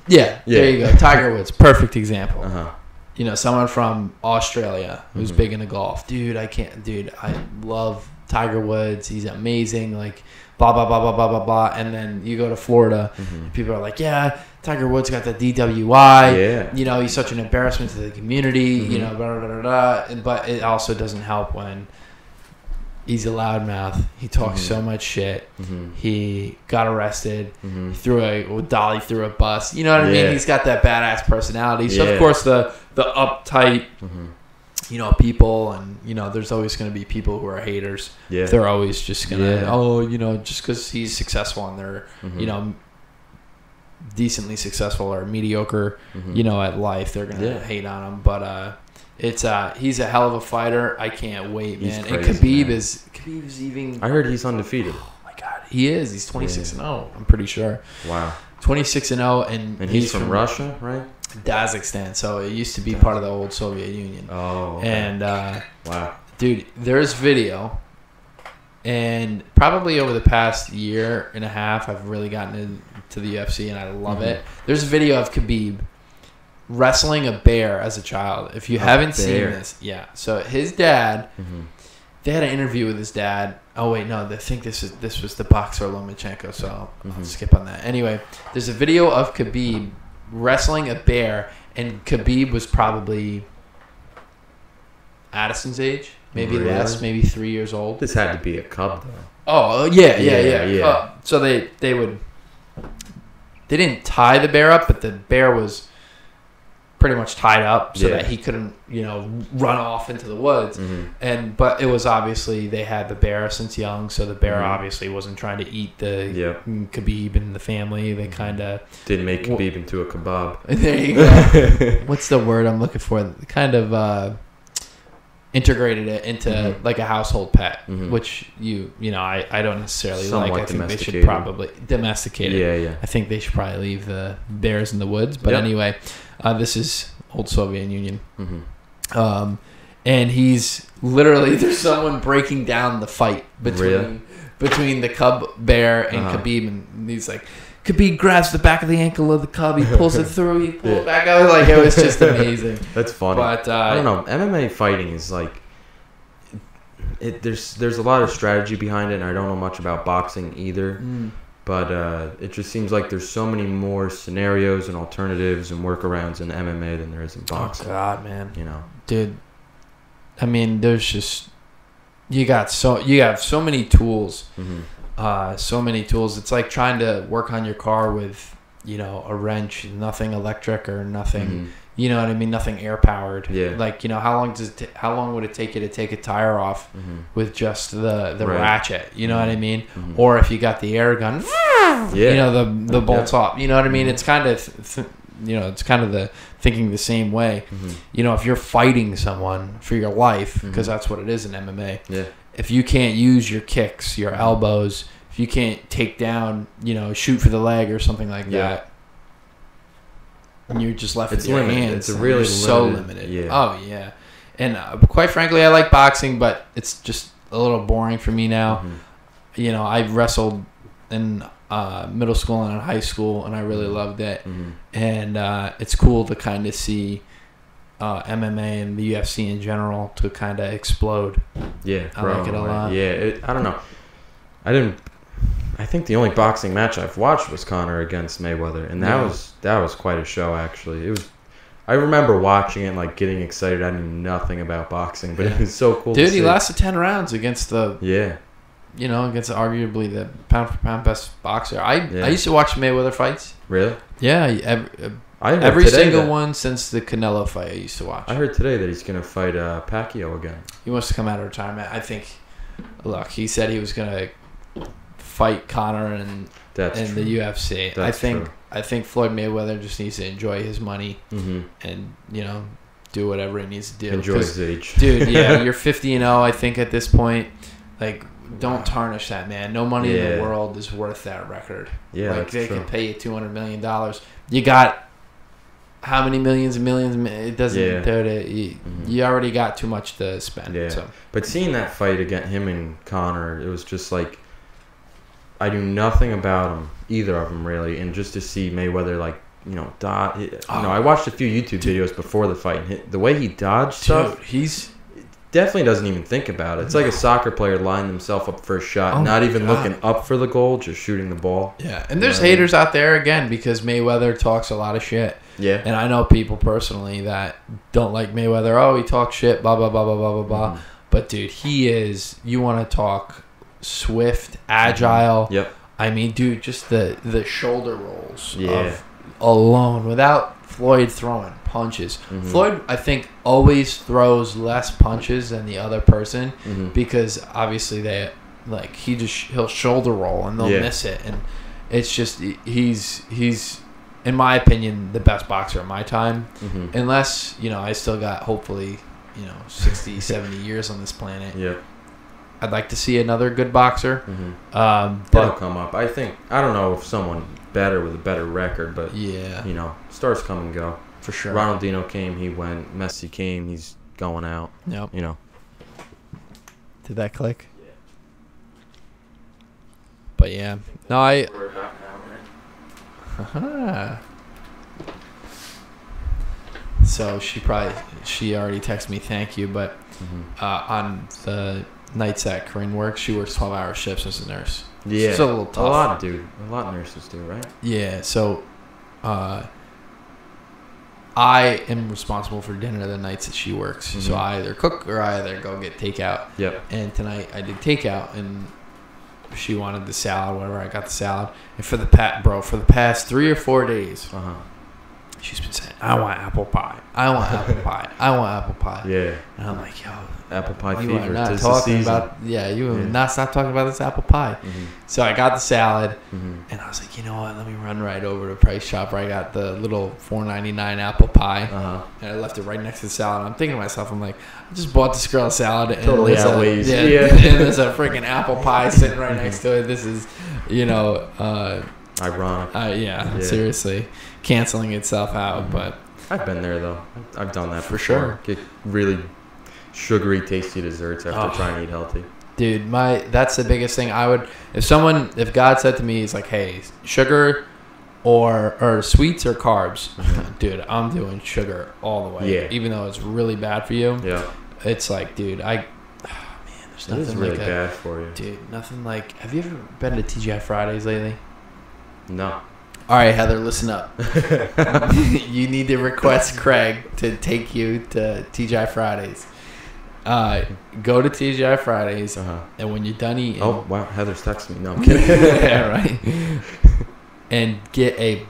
S2: Yeah. There you go. Tiger Woods. Perfect example.
S3: Uh-huh.
S2: Someone from Australia who's big into golf. Dude, I love Tiger Woods. He's amazing. Like... blah, blah, blah, blah, blah, blah, blah. And then you go to Florida, and people are like, yeah, Tiger Woods got the DWI.
S3: Yeah.
S2: He's such an embarrassment to the community, blah, blah, blah, blah. But it also doesn't help when he's a loudmouth. He talks so much shit. He got arrested. He threw a dolly through a bus. You know what I mean? He's got that badass personality. So, of course, the uptight... people, and there's always going to be people who are haters.
S3: Yeah,
S2: they're always just gonna just because he's successful and they're decently successful or mediocre, at life, they're gonna hate on him. But he's a hell of a fighter. I can't wait, man.
S3: Crazy,
S2: and Khabib
S3: man.
S2: is even.
S3: I heard he's undefeated.
S2: Oh my god, he is. He's 26-0. I'm pretty sure.
S3: Wow.
S2: 26-0, and
S3: he's from Russia, right?
S2: Kazakhstan, so it used to be part of the old Soviet Union.
S3: Oh, okay.
S2: And
S3: wow,
S2: dude, there's video, and probably over the past year and a half, I've really gotten into the UFC, and I love it. There's a video of Khabib wrestling a bear as a child. If you haven't seen this, so his dad they had an interview with his dad. Oh wait, no, I think this was the boxer Lomachenko, so I'll skip on that. Anyway, there's a video of Khabib wrestling a bear, and Khabib was probably Addison's age, maybe less, maybe 3 years old.
S3: This had to be a cub, though.
S2: Oh yeah. So they didn't tie the bear up, but the bear was pretty much tied up so that he couldn't, run off into the woods. But it was obviously they had the bear since young, so the bear obviously wasn't trying to eat the Khabib and the family. They kind of
S3: didn't make Khabib into a kebab.
S2: There you go. What's the word I'm looking for? Kind of integrated it into like a household pet, which I don't necessarily
S3: somewhat
S2: like. I think they should probably domesticate it.
S3: Yeah.
S2: I think they should probably leave the bears in the woods. But anyway, this is old Soviet Union. And he's literally, there's someone breaking down the fight between the cub bear and Khabib, and he's like, Khabib grabs the back of the ankle of the cub, he pulls it through, he pulls it back out. Like, it was just amazing.
S3: That's funny.
S2: But
S3: I don't know. MMA fighting is like, there's a lot of strategy behind it, and I don't know much about boxing either. But it just seems like there's so many more scenarios and alternatives and workarounds in MMA than there is in boxing.
S2: Oh God, man.
S3: Dude.
S2: I mean, there's just you have so many tools. So many tools. It's like trying to work on your car with, a wrench, nothing electric or nothing, you know what I mean? Nothing air powered.
S3: Yeah.
S2: Like, how long would it take you to take a tire off with just the ratchet? You know what I mean? Or if you got the air gun, the bolts off. You know what I mean? It's kind of, it's kind of the thinking the same way. If you're fighting someone for your life, because that's what it is in MMA.
S3: Yeah.
S2: If you can't use your kicks, your elbows, if you can't take down, shoot for the leg or something like that, and you're just left with your hands. It's really so limited. Yeah. Oh, yeah. And quite frankly, I like boxing, but it's just a little boring for me now. I wrestled in middle school and in high school, and I really loved it. And it's cool to kind of see MMA and the UFC in general to kind of explode. Yeah, I like it a lot.
S3: Yeah, I don't know. I think the only boxing match I've watched was Conor against Mayweather, and that was quite a show. Actually, I remember watching it and like getting excited. I knew nothing about boxing, but it was so cool.
S2: Dude,
S3: to see.
S2: He lasted 10 rounds against against arguably the pound for pound best boxer. I used to watch Mayweather fights.
S3: Really?
S2: Yeah. Every single one since the Canelo fight I used to watch.
S3: I heard today that he's going to fight Pacquiao again.
S2: He wants to come out of retirement. I think, look, he said he was going to fight Conor in the UFC. I think Floyd Mayweather just needs to enjoy his money and, do whatever he needs to do.
S3: Enjoy his age.
S2: Dude, yeah, you're 50-0, I think, at this point. Like, don't tarnish that, man. No money in the world is worth that record.
S3: Yeah,
S2: like, they can pay you $200 million. You got how many millions and millions? It doesn't. You already got too much to spend.
S3: Yeah.
S2: So.
S3: But seeing that fight against him and Conor, it was just like I knew nothing about him, either of them really, and just to see Mayweather I watched a few YouTube videos before the fight. And the way he dodged stuff,
S2: he's
S3: definitely doesn't even think about it. It's like a soccer player lining himself up for a shot, not even looking up for the goal, just shooting the ball.
S2: Yeah, and there's haters out there, again, because Mayweather talks a lot of shit.
S3: Yeah.
S2: And I know people personally that don't like Mayweather. Oh, he talks shit, blah, blah, blah, blah, blah, blah, blah. But, dude, you want to talk swift, agile.
S3: Yep.
S2: I mean, dude, just the shoulder rolls of alone without Floyd throwing punches. Floyd, I think, always throws less punches than the other person because obviously he'll shoulder roll and they'll miss it, and it's just he's in my opinion the best boxer of my time, unless I still got hopefully 60, 70 years on this planet.
S3: Yeah.
S2: I'd like to see another good boxer.
S3: That'll come up. I don't know if someone better with a better record, but stars come and go.
S2: For sure.
S3: Ronaldinho came, he went. Messi came, he's going out.
S2: Yep.
S3: Did
S2: that click? Yeah. But yeah. No, I...
S3: We're about
S2: now, right? So she already texted me thank you, but on the nights that Corinne works. She works 12-hour shifts as a nurse.
S3: Yeah.
S2: It's a little tough.
S3: A lot, dude. A lot of nurses do, right?
S2: Yeah. So, I am responsible for dinner the nights that she works.
S3: Mm-hmm.
S2: So I either cook or I either go get takeout.
S3: Yep.
S2: And tonight I did takeout, and she wanted the salad, whatever. I got the salad. And for the past 3 or 4 days, she's been saying, I want apple pie. I want apple pie. I want apple pie.
S3: Yeah.
S2: And I'm like, yo,
S3: apple pie
S2: you
S3: fever.
S2: are not
S3: Tis
S2: talking
S3: the season.
S2: about, you will not stop talking about this apple pie.
S3: Mm-hmm.
S2: So I got the salad,
S3: Mm-hmm.
S2: and I was like, you know what? Let me run right over to Price Chopper. I got the little $4.99 apple pie, and I left it right next to the salad. I'm thinking to myself, I'm like, I just bought this girl a salad, and
S3: Totally
S2: there's
S3: outweighs.
S2: and there's a freaking apple pie sitting right next to it. This is,
S3: ironic.
S2: Seriously, canceling itself out.
S3: Mm-hmm.
S2: But
S3: I've been there though. I've done that
S2: For
S3: before.
S2: sure.
S3: Get really sugary, tasty desserts after trying to eat healthy.
S2: dude, that's the biggest thing. I would, if God said to me, he's like, hey, sugar or sweets or carbs, dude, I'm doing sugar all the way.
S3: Yeah.
S2: Even though it's really bad for you.
S3: Yeah.
S2: It's like, dude, there's
S3: It
S2: nothing
S3: is really
S2: like
S3: bad for you.
S2: Dude, nothing like. Have you ever been to TGI Fridays lately?
S3: No.
S2: All right, Heather, listen up. You need to request Craig to take you to TGI Fridays. Go to TGI Fridays, and when you're done eating...
S3: Oh, wow. Heather's texting me. No, I'm kidding.
S2: Yeah, right. And get a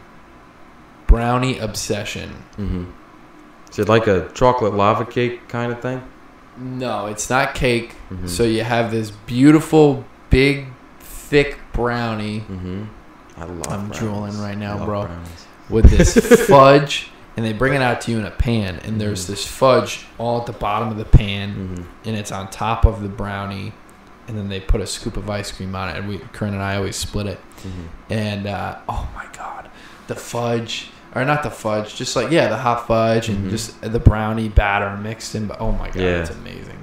S2: brownie obsession.
S3: Mm-hmm. Is it like a chocolate lava cake kind of thing?
S2: No, it's not cake.
S3: Mm-hmm.
S2: So you have this beautiful, big, thick brownie.
S3: Mm-hmm. I love
S2: I'm
S3: brownies.
S2: drooling right now,
S3: Love
S2: bro.
S3: brownies.
S2: With this fudge, and they bring it out to you in a pan, and there's this fudge all at the bottom of the pan, and it's on top of the brownie, and then they put a scoop of ice cream on it, and Corinne and I always split it. And oh my god, the fudge, or not the fudge, just like the hot fudge and just the brownie batter mixed in. But oh my god, it's amazing.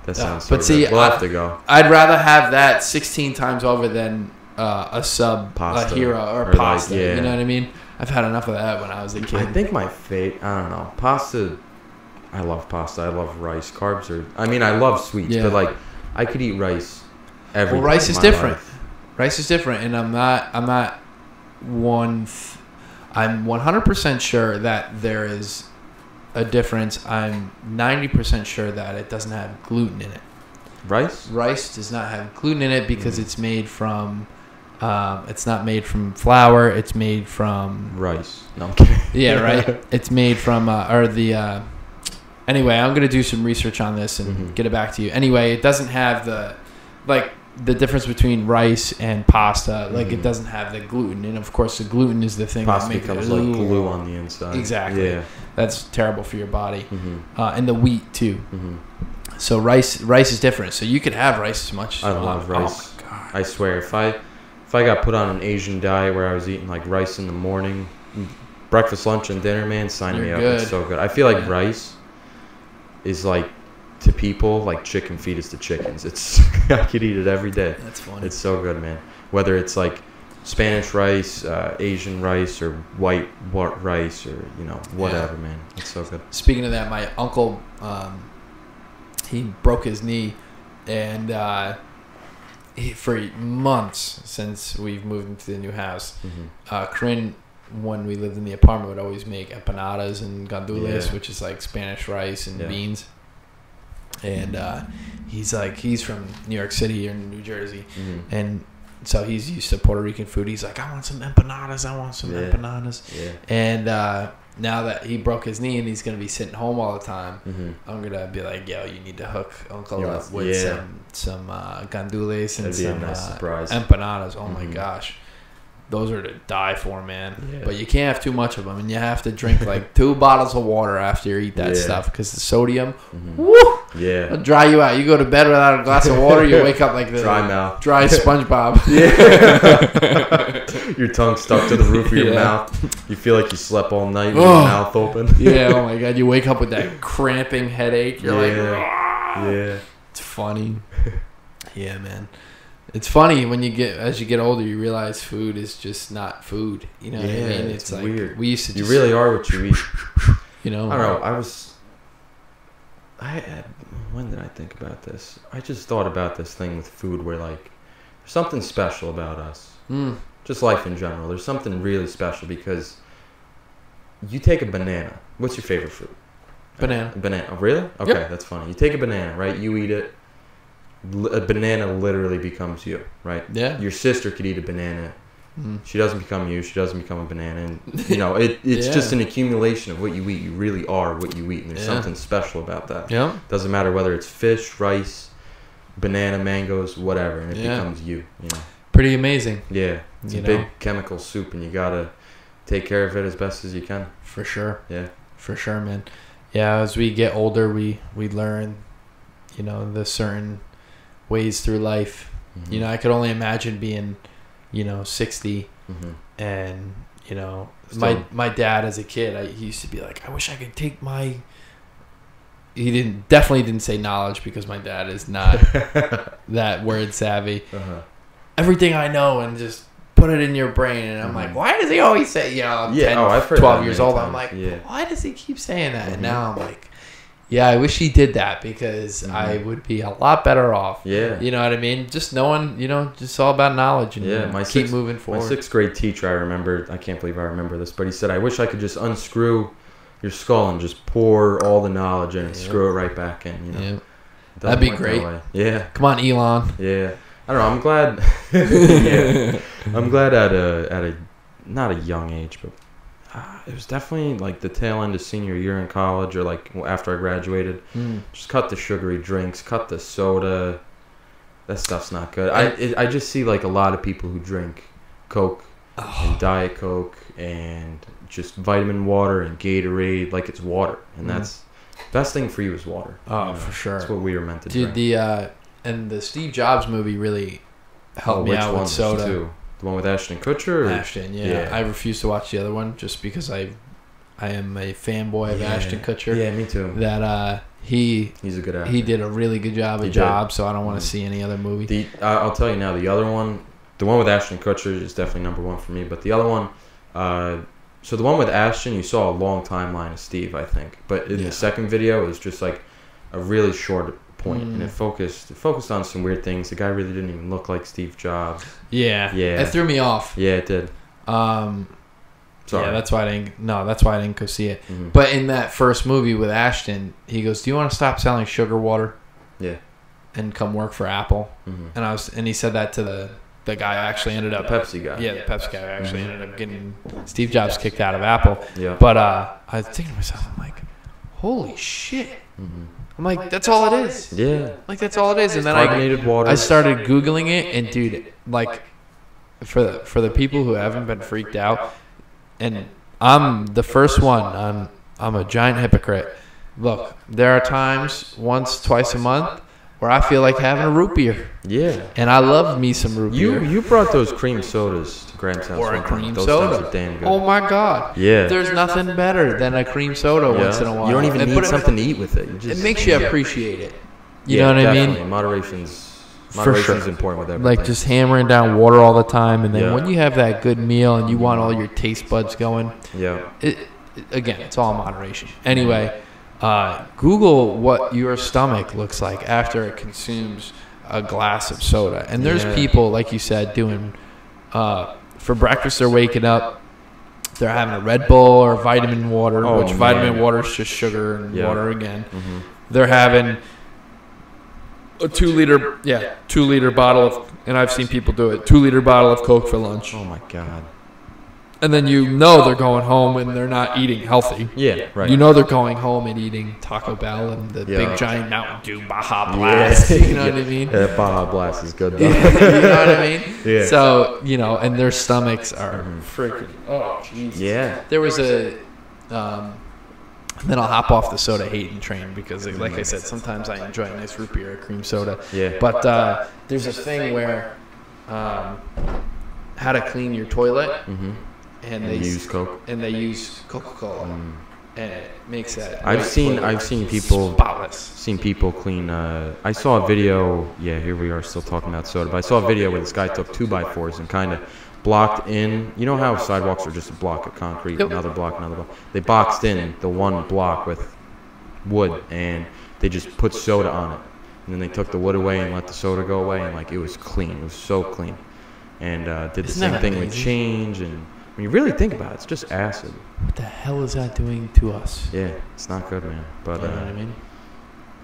S3: That sounds
S2: but
S3: so
S2: see,
S3: good. We'll have to go.
S2: I'd rather have that 16 times over than a sub
S3: Pasta.
S2: a hero or pasta. You know what I mean? I've had enough of that when I was a kid.
S3: I think my fate, I don't know. Pasta, I love pasta. I love rice. Carbs are, I love sweets, but like, I could eat rice every day.
S2: Well, rice
S3: of
S2: is
S3: my
S2: different.
S3: life.
S2: Rice is different, and I'm 100% sure that there is a difference. I'm 90% sure that it doesn't have gluten in it.
S3: Rice?
S2: Rice does not have gluten in it because it's made from. It's not made from flour. It's made from
S3: rice. No, I'm kidding.
S2: Yeah, right. It's made from Anyway, I'm gonna do some research on this and get it back to you. Anyway, it doesn't have the difference between rice and pasta. Like it doesn't have the gluten, and of course the gluten is the thing
S3: Pasta
S2: that makes
S3: becomes
S2: it
S3: like glue on the inside.
S2: Exactly.
S3: Yeah.
S2: That's terrible for your body, and the wheat too. So rice is different. So you can have rice as much as you
S3: I
S2: want.
S3: love rice.
S2: Oh my god!
S3: I swear, if I got put on an Asian diet where I was eating like rice in the morning, breakfast, lunch, and dinner, man, sign me up.
S2: Good.
S3: It's so good. I feel like rice is like, to people, like chicken feed is to chickens. It's I could eat it every day.
S2: That's funny.
S3: It's so good, man. Whether it's like Spanish rice, Asian rice, or white rice, or whatever, man. It's so good.
S2: Speaking of that, my uncle, he broke his knee, and for months since we've moved into the new house, Corinne, when we lived in the apartment, would always make empanadas and gandules, which is like Spanish rice and beans. And he's from New York City or New Jersey, and so he's used to Puerto Rican food. He's like, I want some empanadas. Empanadas. Yeah. And now that he broke his knee and he's gonna be sitting home all the time, I'm gonna be like, yo, you need to hook Uncle up with some gandules and some
S3: nice
S2: empanadas. Oh my gosh. Those are to die for, man. Yeah. But you can't have too much of them, and you have to drink like 2 bottles of water after you eat that stuff, because the sodium, it'll dry you out. You go to bed without a glass of water, you wake up like the
S3: dry mouth,
S2: dry SpongeBob.
S3: Your tongue stuck to the roof of your mouth. You feel like you slept all night with your mouth open.
S2: Oh my god, you wake up with that cramping headache. You're like, it's funny. Yeah, man. It's funny as you get older, you realize food is just not food. You know what I mean? It's like
S3: weird.
S2: We used to.
S3: You really are what you eat.
S2: You know.
S3: I don't know. when did I think about this? I just thought about this thing with food where, like, there's something special about us. Just life in general. There's something really special because you take a banana. What's your favorite fruit?
S2: Banana.
S3: Banana. Oh, really? Okay,
S2: Yep.
S3: that's funny. You take a banana, right? You eat it. A banana literally becomes you, right?
S2: Yeah.
S3: Your sister could eat a banana. She doesn't become you. She doesn't become a banana. And, you know, it's just an accumulation of what you eat. You really are what you eat. And there's something special about that.
S2: Yeah.
S3: Doesn't matter whether it's fish, rice, banana, mangoes, whatever. And it becomes you, you know.
S2: Pretty amazing.
S3: Yeah. It's a big chemical soup, and you got to take care of it as best as you can.
S2: For sure.
S3: Yeah.
S2: For sure, man. Yeah, as we get older, we learn, you know, the certain ways through life. You know, I could only imagine being, you know, 60 and, you know, my dad as a kid, he used to be like, I wish I could take my... He definitely didn't say knowledge because my dad is not that word savvy. Everything I know and just put it in your brain. And I'm like, why does he always say, you know, I'm 10,
S3: I've heard
S2: 12
S3: that
S2: years
S3: many
S2: old.
S3: times.
S2: I'm like,
S3: Yeah.
S2: why does he keep saying that? And now I'm like, yeah, I wish he did that because I would be a lot better off.
S3: Yeah.
S2: You know what I mean? Just knowing, you know, just all about knowledge and keep moving forward.
S3: My 6th grade teacher, I remember, I can't believe I remember this, but he said, I wish I could just unscrew your skull and just pour all the knowledge in and screw it right back in. You know?
S2: Yeah. That'd be great.
S3: Yeah.
S2: Come on, Elon.
S3: Yeah. I don't know. I'm glad. Yeah. I'm glad at a not a young age, but it was definitely like the tail end of senior year in college, or like after I graduated. Just cut the sugary drinks, cut the soda. That stuff's not good. I just see like a lot of people who drink Coke and Diet Coke and just vitamin water and Gatorade like it's water, and that's best thing for you is water.
S2: Oh, for sure.
S3: That's what we were meant to
S2: drink.
S3: Dude,
S2: and the Steve Jobs movie really helped me out with soda.
S3: Too? The one with Ashton Kutcher? Or?
S2: Ashton, yeah. I refuse to watch the other one just because I am a fanboy of Ashton Kutcher.
S3: Yeah, me too.
S2: That he's
S3: a good actor.
S2: He did a really good job, so I don't want to see any other movie.
S3: I'll tell you now, the other one, the one with Ashton Kutcher is definitely number one for me, but the other one, so the one with Ashton, you saw a long timeline of Steve, I think, but in the second video, it was just like a really short point, and it focused on some weird things. The guy really didn't even look like Steve Jobs.
S2: Yeah. It threw me off.
S3: Yeah, it did.
S2: Sorry. Yeah, that's why I didn't go see it.
S3: Mm-hmm.
S2: But in that first movie with Ashton, he goes, "Do you want to stop selling sugar water?
S3: Yeah.
S2: And come work for Apple?"
S3: Mm-hmm.
S2: And he said that to the guy who actually ended up
S3: Pepsi guy.
S2: Yeah, the Pepsi guy who actually ended up getting Steve Jobs kicked out of Apple.
S3: Yeah.
S2: But I was thinking to myself, I'm like, holy shit. I'm like, that's all it is.
S3: Yeah.
S2: Like, that's all it is. And then
S3: carbonated water.
S2: I started Googling it, and dude, like, for the people who haven't been freaked out, and I'm the first one, I'm a giant hypocrite. Look, there are times, once, twice a month, where I feel like having a root beer.
S3: Yeah.
S2: And I love me some root beer.
S3: You brought those cream sodas to Graham's house.
S2: Or a cream
S3: those
S2: soda.
S3: Those are damn good.
S2: Oh my God.
S3: Yeah.
S2: There's nothing better than a cream soda once in a while.
S3: You don't even need something to eat with it.
S2: It makes you appreciate it. You know what I mean?
S3: Moderation's important with everything.
S2: Like just hammering down water all the time, and then when you have that good meal and you want all your taste buds going, again, it's all moderation. Anyway, Google what your stomach looks like after it consumes a glass of soda. And there's people, like you said, doing for breakfast, they're waking up, they're having a Red Bull or vitamin water, which vitamin water is just sugar and water again. They're having a 2 liter bottle of, and I've seen people do it, 2 liter bottle of Coke for lunch.
S3: Oh my God.
S2: And then you know they're going home and they're not eating healthy.
S3: Yeah, right.
S2: You know they're going home and eating Taco Bell and the big giant Mountain Dew Baja Blast. You know what I mean?
S3: Yeah, Baja Blast is good though.
S2: You know what I mean?
S3: Yeah.
S2: So, you know, and their stomachs are freaking, oh, Jesus.
S3: Yeah.
S2: There was a, then I'll hop off the soda hating train because, like I said, sometimes I enjoy a nice root beer or cream soda.
S3: Yeah.
S2: But there's this thing where how to clean your toilet. And they
S3: use Coke.
S2: And they use Coca-Cola, and it makes that.
S3: I've seen people
S2: spotless.
S3: Seen people clean. I saw a video. Yeah, here we are still talking about soda. But I saw a video where this guy took 2x4s and kind of blocked in. You know how sidewalks are just a block of concrete, another block. They boxed in the one block with wood, and they just put soda on it. And then they took the wood away and let the soda go away, and like it was clean. It was so clean. And did the same thing with change. And when you really think about it, it's just acid.
S2: What the hell is that doing to us?
S3: Yeah, it's not good, man. But
S2: you know what I mean?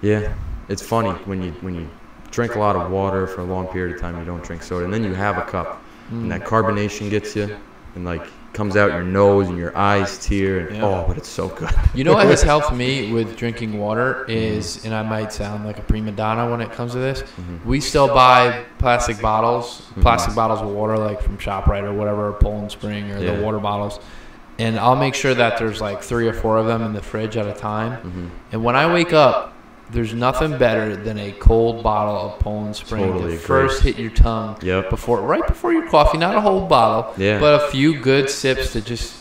S3: Yeah, it's funny when you drink a lot of water for a long period of time, you don't drink soda, and then you have a cup, and that carbonation gets you, and like comes out your nose and your eyes tear, and but it's so good.
S2: You know what has helped me with drinking water is, and I might sound like a prima donna when it comes to this, we still buy plastic bottles of water, like from ShopRite or whatever, or Poland Spring or the water bottles, and I'll make sure that there's like 3 or 4 of them in the fridge at a time, and when I wake up, there's nothing better than a cold bottle of Poland Spring to first hit your tongue right before your coffee. Not a whole bottle, but a few good sips to just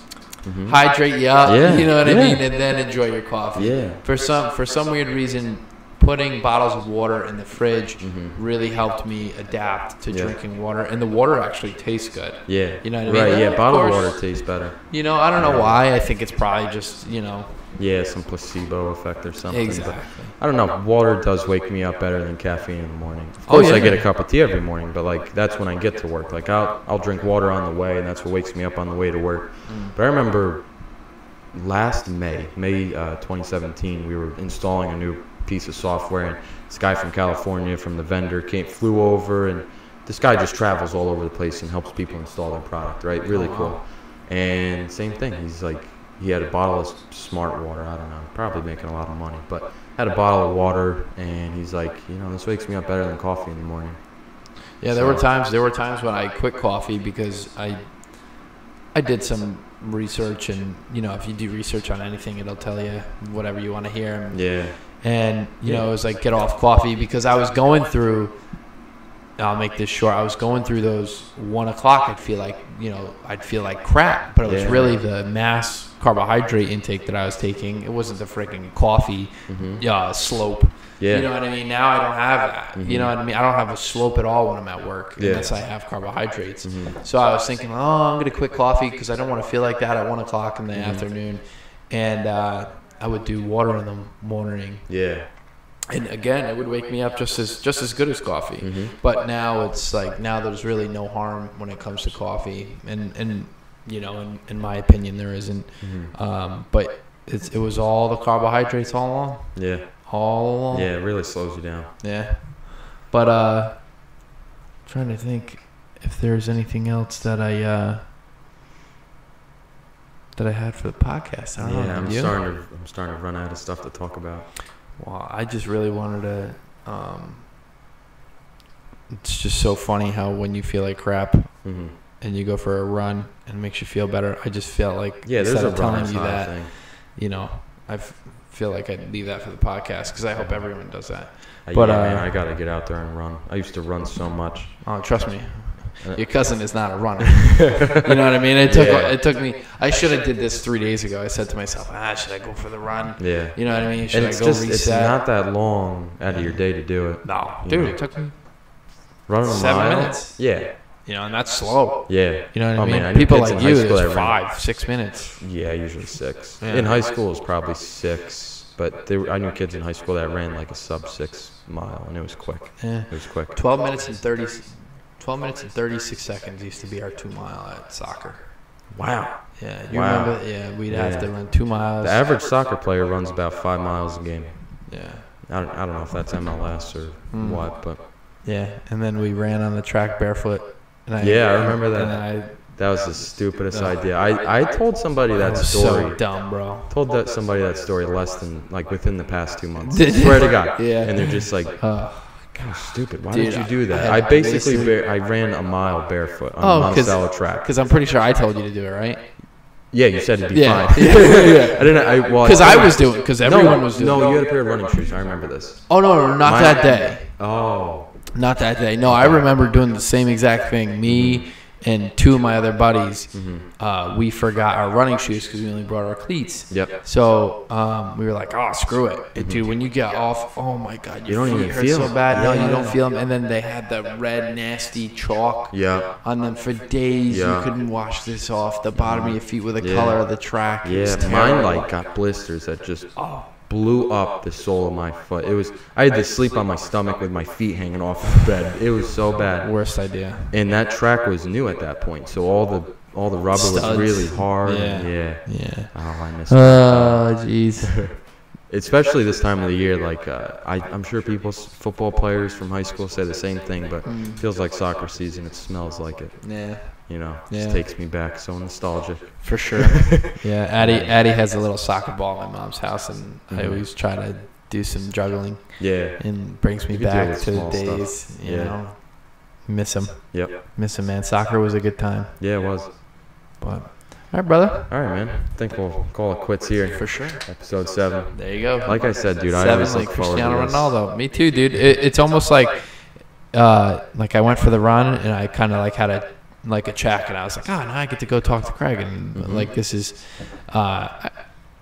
S2: hydrate you up. You know what I mean, and then enjoy your coffee. For some weird reason, putting bottles of water in the fridge really helped me adapt to drinking water, and the water actually tastes good. You know what I mean?
S3: Right. Bottled water tastes better.
S2: You know, I don't know why. I think it's probably just
S3: some placebo effect or something.
S2: Exactly.
S3: But I don't know. Water does wake me up better than caffeine in the morning. Of course, I get a cup of tea every morning, but like that's when I get to work. Like I'll drink water on the way, and that's what wakes me up on the way to work. But I remember last May 2017, we were installing a new piece of software, and this guy from California, from the vendor, flew over, and this guy just travels all over the place and helps people install their product. Right, really cool. And same thing. He's like. He had a bottle of Smart Water. I don't know, probably making a lot of money, but had a bottle of water, and he's like, this wakes me up better than coffee in the morning.
S2: Yeah, there were times when I quit coffee because I did some research, and if you do research on anything, it'll tell you whatever you want to hear. And it was like get off coffee because I was going through. I'll make this short. I was going through those 1 o'clock. I'd feel like crap, but it was really the mass carbohydrate intake that I was taking. It wasn't the freaking coffee slope. You know what I mean? Now I don't have that. You know what I mean? I don't have a slope at all when I'm at work unless I have carbohydrates. So I was thinking, I'm going to quit coffee because I don't want to feel like that at 1 o'clock in the afternoon. And I would do water in the morning. And again, it would wake me up just as good as coffee. But now it's like there's really no harm when it comes to coffee, and in my opinion there isn't. But it was all the carbohydrates all along. All along.
S3: Yeah, it really slows you down.
S2: But trying to think if there's anything else that I had for the podcast. I don't know.
S3: I'm starting to run out of stuff to talk about.
S2: Well, I just really wanted to. It's just so funny how when you feel like crap and you go for a run and it makes you feel better. I just felt like
S3: there's a telling you that
S2: thing. I feel like I'd leave that for the podcast because I hope everyone does that.
S3: But man, I gotta get out there and run. I used to run so much.
S2: Oh, trust me. Your cousin is not a runner. You know what I mean? It took me. I should have did this 3 days ago. I said to myself, should I go for the run? You know what I mean? Should I go reset?
S3: It's not that long out of your day to do it.
S2: No, dude, it took me
S3: running
S2: 7 minutes. And that's slow. You know what I mean? People like you, it's 5, 6 minutes.
S3: Yeah, usually 6. In high school, it was probably 6. But I knew kids in high school that ran like a sub 6 mile, and it was quick. It was quick.
S2: 12 minutes and 36 seconds used to be our 2 mile at soccer.
S3: Wow.
S2: Remember? Yeah, we'd have to run 2 miles.
S3: The average soccer player runs about 5 miles a game.
S2: I
S3: don't know if that's MLS or what, but.
S2: And then we ran on the track barefoot. And
S3: I remember that. That was the stupidest idea. I told somebody that story.
S2: So dumb, bro.
S3: Told somebody that story less than within the past 2 months. Swear to God. And they're just like. God, stupid. Why did you do that? I basically I ran a mile barefoot on the Monticello track.
S2: Because I'm pretty sure I told you to do it, right?
S3: Yeah, you said it'd be fine.
S2: I didn't. Because I was doing. Because everyone was doing.
S3: No, you had a pair of running shoes. I remember this.
S2: Oh no, not that day.
S3: Oh.
S2: Not that day. No, I remember doing the same exact thing. Me and 2 of my other buddies, we forgot our running shoes because we only brought our cleats. So we were like, screw it. Dude, when you get off, oh my God,
S3: you don't even
S2: hurt
S3: feel
S2: so bad. No, you don't feel them. And then they had the red, nasty chalk on them for days. You couldn't wash this off. The bottom of your feet with the color of the track.
S3: Mine got blisters that just blew up the sole of my foot. I had to sleep on my stomach with my feet hanging off the bed. It was so bad.
S2: Worst idea.
S3: And that track was new at that point, so all the rubber
S2: Studs.
S3: was really hard.
S2: Yeah.
S3: Oh, I miss it.
S2: Oh, jeez.
S3: Especially this time of the year, like I'm sure football players from high school say the same thing, but it feels like soccer season. It smells like it.
S2: Yeah.
S3: You know, just takes me back. So nostalgic.
S2: For sure. Yeah, Addie has a little soccer ball at my mom's house, and I always try to do some juggling.
S3: Yeah.
S2: And brings me back to the days. You know, miss them.
S3: Yep.
S2: Miss them, man. Soccer was a good time.
S3: Yeah, it was.
S2: But. All right, brother.
S3: All right, man. I think we'll call it quits here.
S2: For sure.
S3: Episode 7.
S2: There you go.
S3: Like I said, dude, I
S2: 7
S3: always
S2: like
S3: look forward
S2: Cristiano
S3: to this.
S2: Ronaldo. Me too, dude. It's almost like I went for the run and I kind of like had a check, and I was like, oh, now I get to go talk to Craig, and like this is, I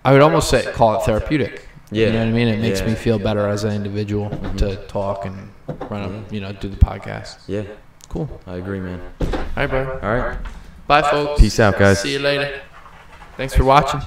S2: would almost call it therapeutic.
S3: Yeah.
S2: You know what I mean? It makes me feel better as an individual to talk and run do the podcast.
S3: Yeah.
S2: Cool.
S3: I agree, man.
S2: All right, bro.
S3: All right.
S2: Bye, folks.
S3: Peace out, guys.
S2: See you later. Thanks for watching.